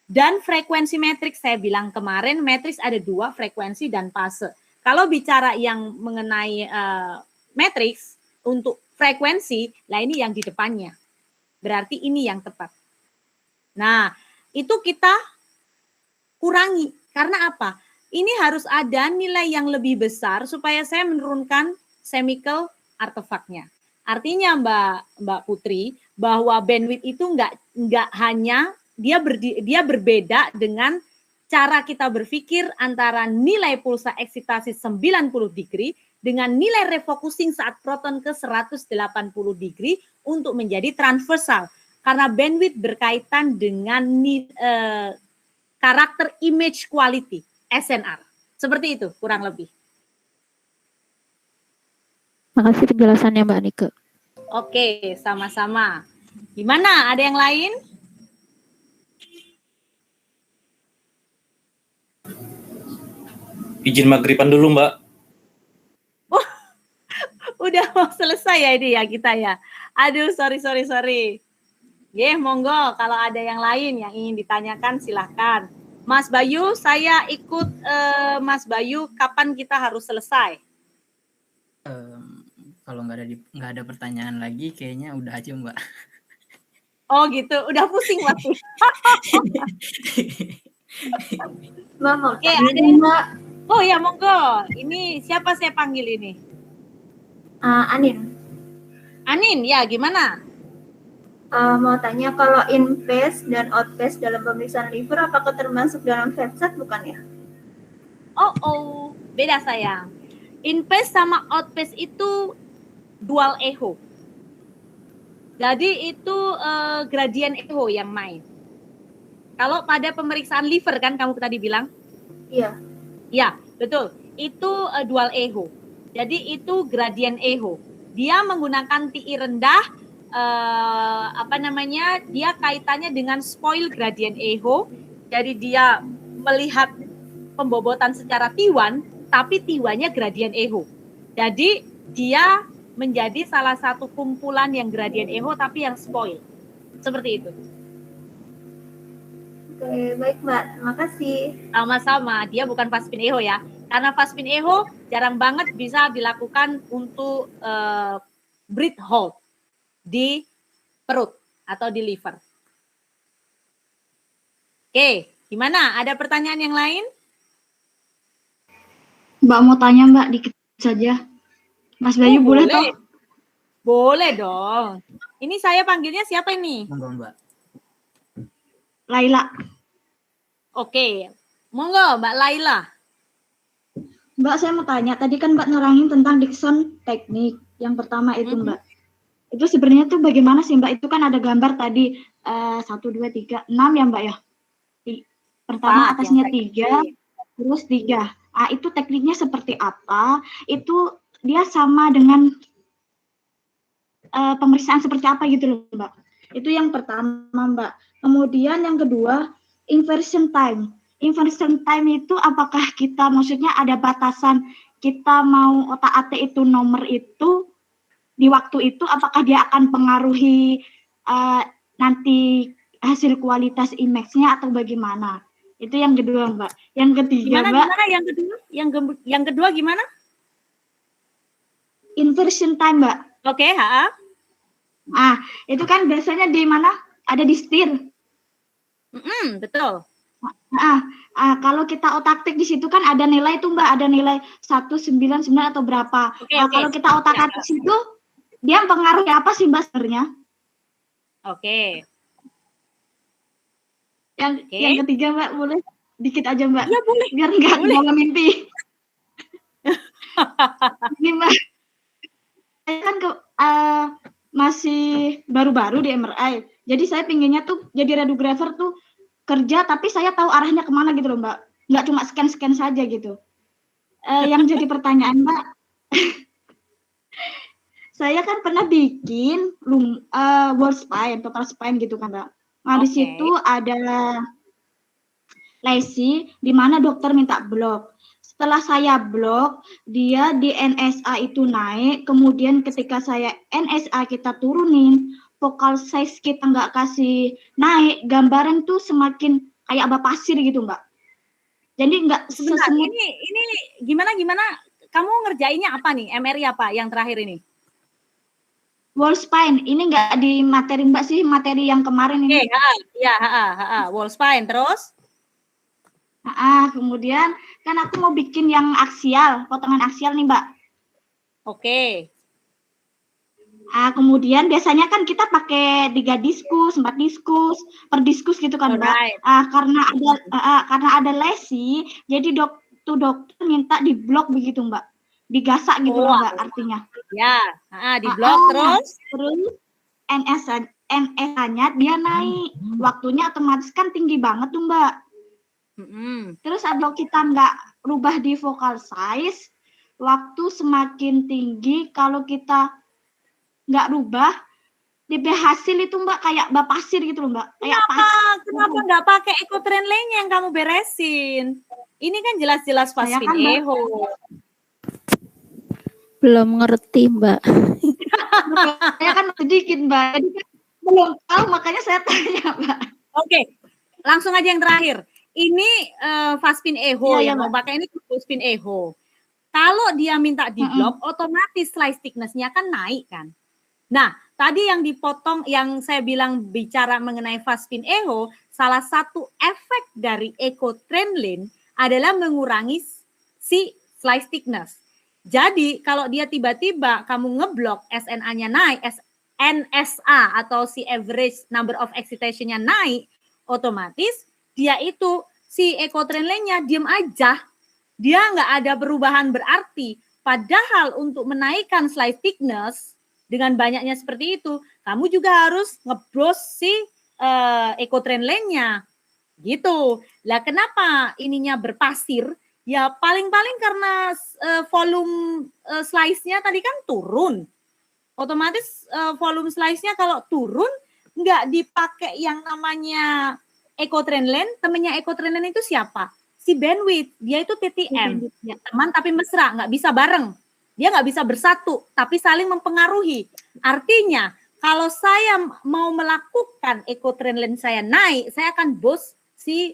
Dan frekuensi matriks, saya bilang kemarin, matriks ada 2, frekuensi dan fase. Kalau bicara yang mengenai matriks, untuk frekuensi, lah ini yang di depannya. Berarti ini yang tepat. Nah, itu kita kurangi. Karena apa? Ini harus ada nilai yang lebih besar supaya saya menurunkan chemical artefaknya. Artinya Mbak Putri, bahwa bandwidth itu enggak hanya dia berbeda dengan cara kita berpikir antara nilai pulsa eksitasi 90 degree dengan nilai refocusing saat proton ke 180 degree untuk menjadi transversal. Karena bandwidth berkaitan dengan karakter image quality, SNR. Seperti itu kurang lebih. Makasih penjelasannya Mbak Nike. Oke, sama-sama. Gimana? Ada yang lain? Izin maghriban dulu, Mbak. Oh, udah mau selesai ya ini ya kita ya. Aduh, sorry. Monggo kalau ada yang lain yang ingin ditanyakan silahkan. Mas Bayu, saya ikut Mas Bayu. Kapan kita harus selesai? Kalau nggak ada pertanyaan lagi, kayaknya udah aja Mbak. Oh gitu, udah pusing waktu. Mbak, Oke, ada Mbak. Oh ya monggo. Ini siapa saya panggil ini? Anin. Anin, ya gimana? Mau tanya kalau in phase dan out phase dalam pemeriksaan liver apakah termasuk dalam FETSAT bukan ya? Oh, beda sayang. In phase sama out phase itu dual echo. Jadi itu gradien echo yang main. Kalau pada pemeriksaan liver kan kamu tadi bilang? Iya. Ya, betul. Itu dual echo. Jadi itu gradien echo. Dia menggunakan TI rendah. Dia kaitannya dengan spoil gradient echo. Jadi dia melihat pembobotan secara T1, tapi T1-nya gradient echo. Jadi dia menjadi salah satu kumpulan yang gradient echo tapi yang spoil. Seperti itu. Oke, baik Mbak. Makasih. Sama-sama. Dia bukan fast spin echo ya. Karena fast spin echo jarang banget bisa dilakukan untuk breath hold di perut atau di liver. Oke, gimana? Ada pertanyaan yang lain? Mbak mau tanya Mbak dikit saja. Mas Bayu boleh toh? Boleh dong. Ini saya panggilnya siapa ini? Monggo Mbak. Laila. Oke, monggo Mbak Laila. Mbak saya mau tanya, tadi kan Mbak nerangin tentang Dickson teknik. Yang pertama itu Mbak. Itu sebenarnya tuh bagaimana sih Mbak? Itu kan ada gambar tadi 1, 2, 3, 6 ya Mbak ya? Pertama atasnya 3, terus 3. Itu tekniknya seperti apa? Itu dia sama dengan pemeriksaan seperti apa gitu loh Mbak? Itu yang pertama Mbak. Kemudian yang kedua, inversion time. Inversion time itu apakah kita maksudnya ada batasan kita mau otak-atik itu nomor itu di waktu itu, apakah dia akan pengaruhi nanti hasil kualitas image-nya atau bagaimana? Itu yang kedua, Mbak. Yang ketiga, Mbak. Gimana yang kedua? Yang kedua gimana? Inversion time, Mbak. Oke, ha. Itu kan biasanya di mana? Ada di setir. Betul. Kalau kita otak-atik di situ kan ada nilai tuh, Mbak, ada nilai 199 atau berapa. Oke. Kalau kita otak-atik situ, dia mempengaruhi apa sih, Mbak, sebenarnya? Oke. Yang ketiga, Mbak, boleh dikit aja, Mbak. Iya, boleh. Biar nggak dalam mimpi. Ini, Mbak, saya kan masih baru-baru di MRI. Jadi saya pinginnya tuh jadi radiografer tuh kerja, tapi saya tahu arahnya kemana gitu loh, Mbak. Nggak cuma scan-scan saja gitu. Yang jadi pertanyaan, Mbak, saya kan pernah bikin wall spine, total spine gitu kan, Mbak. Nah, di situ ada lesi di mana dokter minta blok. Setelah saya blok, dia di NSA itu naik, kemudian ketika saya NSA kita turunin, focal size kita nggak kasih naik, gambaran tuh semakin kayak pasir gitu, Mbak. Jadi nggak Sebentar, ini gimana? Kamu ngerjainnya apa nih? MRI apa yang terakhir ini? Wall spine, ini nggak di materi Mbak sih, materi yang kemarin ini. Wall spine, terus? Kemudian kan aku mau bikin yang aksial, potongan aksial nih, Mbak. Oke. Kemudian biasanya kan kita pakai 3 diskus, 4 diskus, per diskus gitu kan, Mbak. Karena ada lesi, jadi dokter minta diblok begitu, Mbak. Digasak gitu loh, Mbak, artinya. Ya, diblok terus NSA-nya dia naik. Waktunya otomatis kan tinggi banget tuh, Mbak. Terus kalau kita nggak rubah di focal size, waktu semakin tinggi. Kalau kita nggak rubah, DP hasil itu, Mbak, kayak pasir gitu loh, Mbak. Kayak Kenapa nggak pakai ecotrain lainnya yang kamu beresin? Ini kan jelas-jelas Faspin Eho. Belum ngerti, Mbak. Saya kan sedikit, Mbak. Jadi kan belum tahu, makanya saya tanya, Mbak. Oke, langsung aja yang terakhir. Ini Faspin Eho yang mau pakai ini Faspin Eho. Kalau dia minta di blok, otomatis slice thickness-nya kan naik kan. Nah, tadi yang dipotong, yang saya bilang bicara mengenai Faspin Eho, salah satu efek dari ecotrain adalah mengurangi si slice thickness. Jadi kalau dia tiba-tiba kamu ngeblok SNA-nya naik, NSA atau si average number of excitation-nya naik, otomatis dia itu si ecotrain nya diem aja. Dia nggak ada perubahan berarti. Padahal untuk menaikkan slice thickness dengan banyaknya seperti itu, kamu juga harus ngebros si ecotrain nya. Gitu. Lah kenapa ininya berpasir? Ya paling-paling karena volume slice-nya tadi kan turun. Otomatis volume slice-nya kalau turun nggak dipakai yang namanya ecotrain temennya ecotrain itu siapa? Si bandwidth. Dia itu TTM. Ya, teman tapi mesra, nggak bisa bareng. Dia nggak bisa bersatu, tapi saling mempengaruhi. Artinya kalau saya mau melakukan ecotrain saya naik, saya akan boost si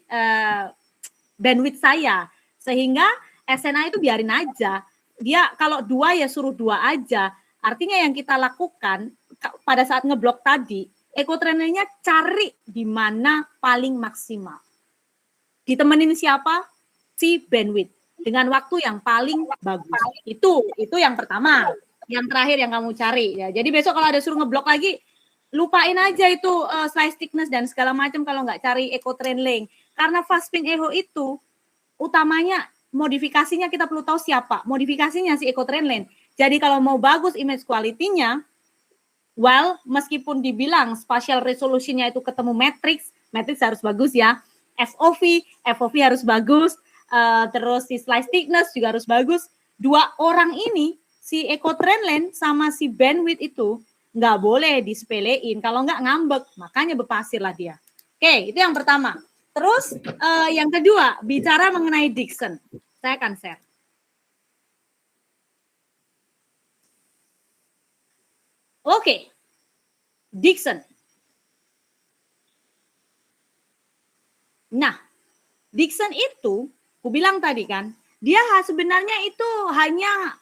bandwidth saya. Sehingga SNA itu biarin aja. Dia kalau 2 ya suruh 2 aja. Artinya yang kita lakukan pada saat ngeblok tadi, ecotrain-nya cari di mana paling maksimal. Ditemenin siapa? Si bandwidth. Dengan waktu yang paling bagus. Itu yang pertama. Yang terakhir yang kamu cari. Ya. Jadi besok kalau ada suruh ngeblok lagi, lupain aja itu slice thickness dan segala macam kalau nggak cari ecotrain Karena Faspin Eho itu utamanya modifikasinya kita perlu tahu siapa. Modifikasinya si ecotrain Jadi kalau mau bagus image quality-nya, meskipun dibilang spatial resolution-nya itu ketemu matrix harus bagus ya. FOV harus bagus, terus si slice thickness juga harus bagus. 2 orang ini, si ecotrain sama si bandwidth itu nggak boleh disepelein. Kalau nggak ngambek, makanya berpasir lah dia. Oke, itu yang pertama. Terus yang kedua, bicara mengenai Dixon. Saya akan share. Oke. Dickson. Nah, Dickson itu, aku bilang tadi kan, dia sebenarnya itu hanya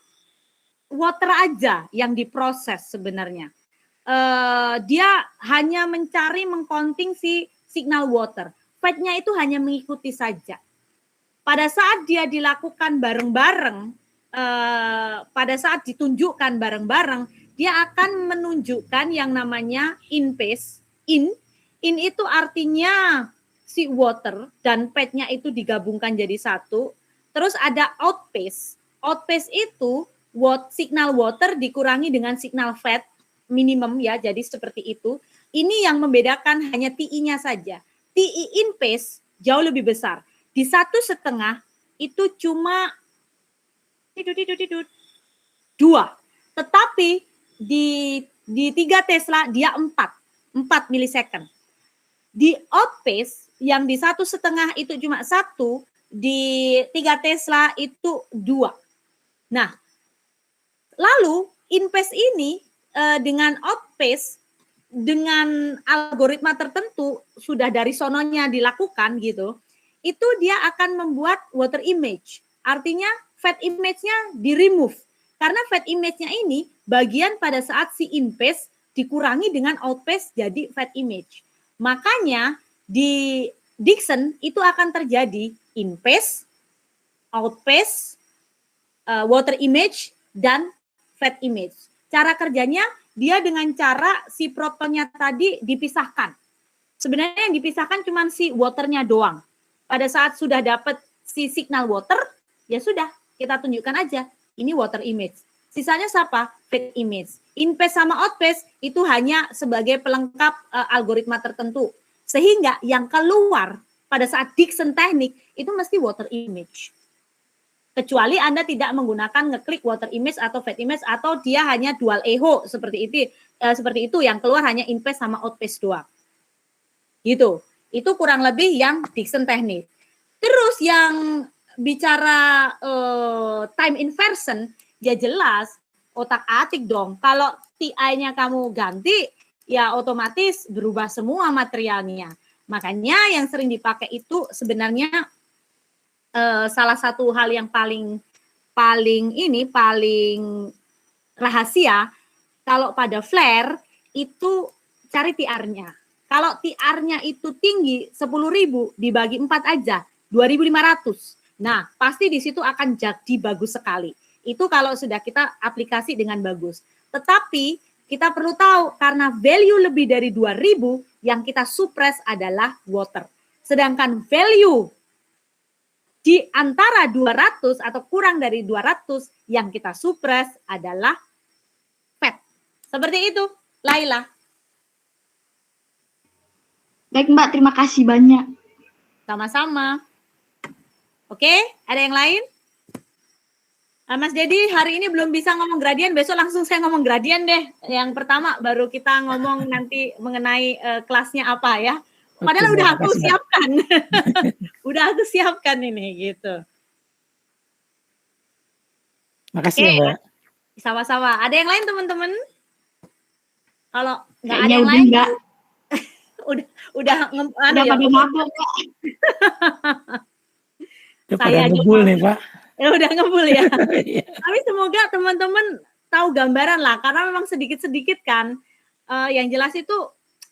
water aja yang diproses sebenarnya. Dia hanya mencari mengcounting si signal water. Fat-nya itu hanya mengikuti saja. Pada saat dia dilakukan bareng-bareng, pada saat ditunjukkan bareng-bareng, dia akan menunjukkan yang namanya in phase. In itu artinya si water dan fat-nya itu digabungkan jadi satu. Terus ada out phase. Out phase itu signal water dikurangi dengan signal fat minimum ya, jadi seperti itu. Ini yang membedakan hanya TI-nya saja. TI in phase jauh lebih besar. Di 1,5 itu cuma 2. Tetapi di 3 Tesla dia 4 milisecond. Di out phase yang di 1,5 itu cuma 1, di 3 Tesla itu 2. Nah, lalu in phase ini dengan out phase dengan algoritma tertentu sudah dari sononya dilakukan gitu, itu dia akan membuat water image. Artinya fat image-nya di-remove. Karena fat image-nya ini bagian pada saat si in phase dikurangi dengan out phase jadi fat image. Makanya di Dickson itu akan terjadi in phase, out phase, water image, dan fat image. Cara kerjanya dia dengan cara si protonnya tadi dipisahkan. Sebenarnya yang dipisahkan cuma si waternya doang. Pada saat sudah dapat si signal water, ya sudah kita tunjukkan aja. Ini water image. Sisanya siapa? Fat image. In phase sama out phase itu hanya sebagai pelengkap algoritma tertentu. Sehingga yang keluar pada saat Dickson teknik itu mesti water image. Kecuali Anda tidak menggunakan ngeklik water image atau fat image atau dia hanya dual echo seperti itu yang keluar hanya in phase sama out phase doang. Gitu. Itu kurang lebih yang Dickson teknik. Terus yang bicara time inversion, ya jelas otak-atik dong. Kalau TI-nya kamu ganti, ya otomatis berubah semua materialnya. Makanya yang sering dipakai itu sebenarnya salah satu hal yang paling rahasia, kalau pada flare itu cari TR-nya. Kalau TR-nya itu tinggi 10.000 dibagi 4 aja, 2.500. Nah, pasti di situ akan jadi bagus sekali. Itu kalau sudah kita aplikasi dengan bagus. Tetapi kita perlu tahu karena value lebih dari 2.000 yang kita suppress adalah water. Sedangkan value di antara 200 atau kurang dari 200 yang kita suppress adalah fat. Seperti itu, Laila. Baik Mbak, terima kasih banyak. Sama-sama. Oke, ada yang lain? Mas Dedi hari ini belum bisa ngomong gradien, besok langsung saya ngomong gradien deh. Yang pertama baru kita ngomong nanti mengenai kelasnya apa ya. Padahal udah aku siapkan. Udah aku siapkan ini gitu. Makasih ya, Mbak. Sama-sama. Ada yang lain teman-teman? Kalau nggak ada Kayaknya yang udah lain, Mbak. udah Udah pada mabuk Mbak. Udah Saya pada aja ngebul mau- nih, Pak. Ya udah ngebul ya. Iya. Tapi semoga teman-teman tahu gambaran lah, karena memang sedikit-sedikit kan. Yang jelas itu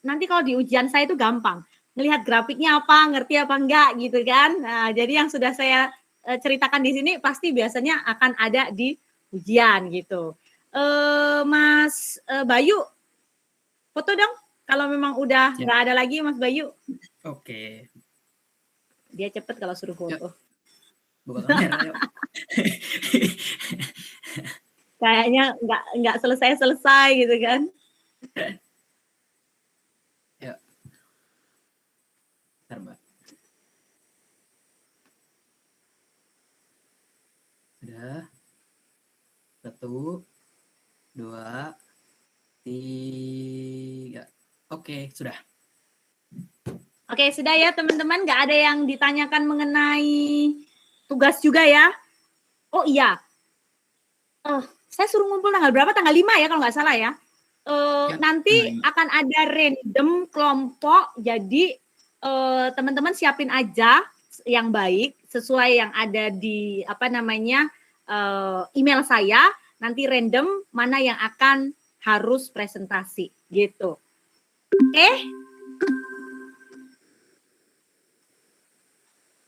nanti kalau di ujian saya itu gampang. Ngelihat grafiknya apa, ngerti apa enggak gitu kan. Nah, jadi yang sudah saya ceritakan di sini pasti biasanya akan ada di ujian gitu. Mas Bayu, foto dong. Kalau memang udah nggak ada lagi Mas Bayu. Oke. Dia cepet kalau suruh foto. Buka kamera yuk. Kayaknya nggak selesai gitu kan. Bentar, Mbak. Sudah. 1, 2, 3. Oke, sudah. Oke, sudah ya teman-teman. Nggak ada yang ditanyakan mengenai tugas juga ya. Oh iya. Saya suruh ngumpul tanggal berapa? Tanggal 5 ya kalau nggak salah ya. nanti akan ada random kelompok, jadi teman-teman siapin aja yang baik sesuai yang ada di email saya. Nanti random mana yang akan harus presentasi gitu.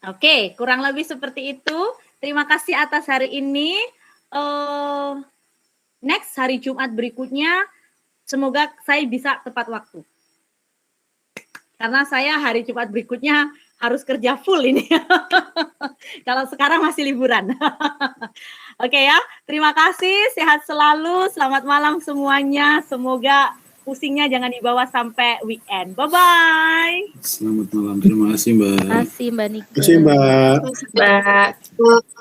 Oke, kurang lebih seperti itu. Terima kasih atas hari ini. Next hari Jumat berikutnya, semoga saya bisa tepat waktu. Karena saya hari Jumat berikutnya harus kerja full ini. Kalau sekarang masih liburan. Oke ya, terima kasih, sehat selalu, selamat malam semuanya. Semoga pusingnya jangan dibawa sampai weekend. Bye-bye. Selamat malam, terima kasih Mbak. Terima kasih Mbak Nika. Terima kasih Mbak. Mbak.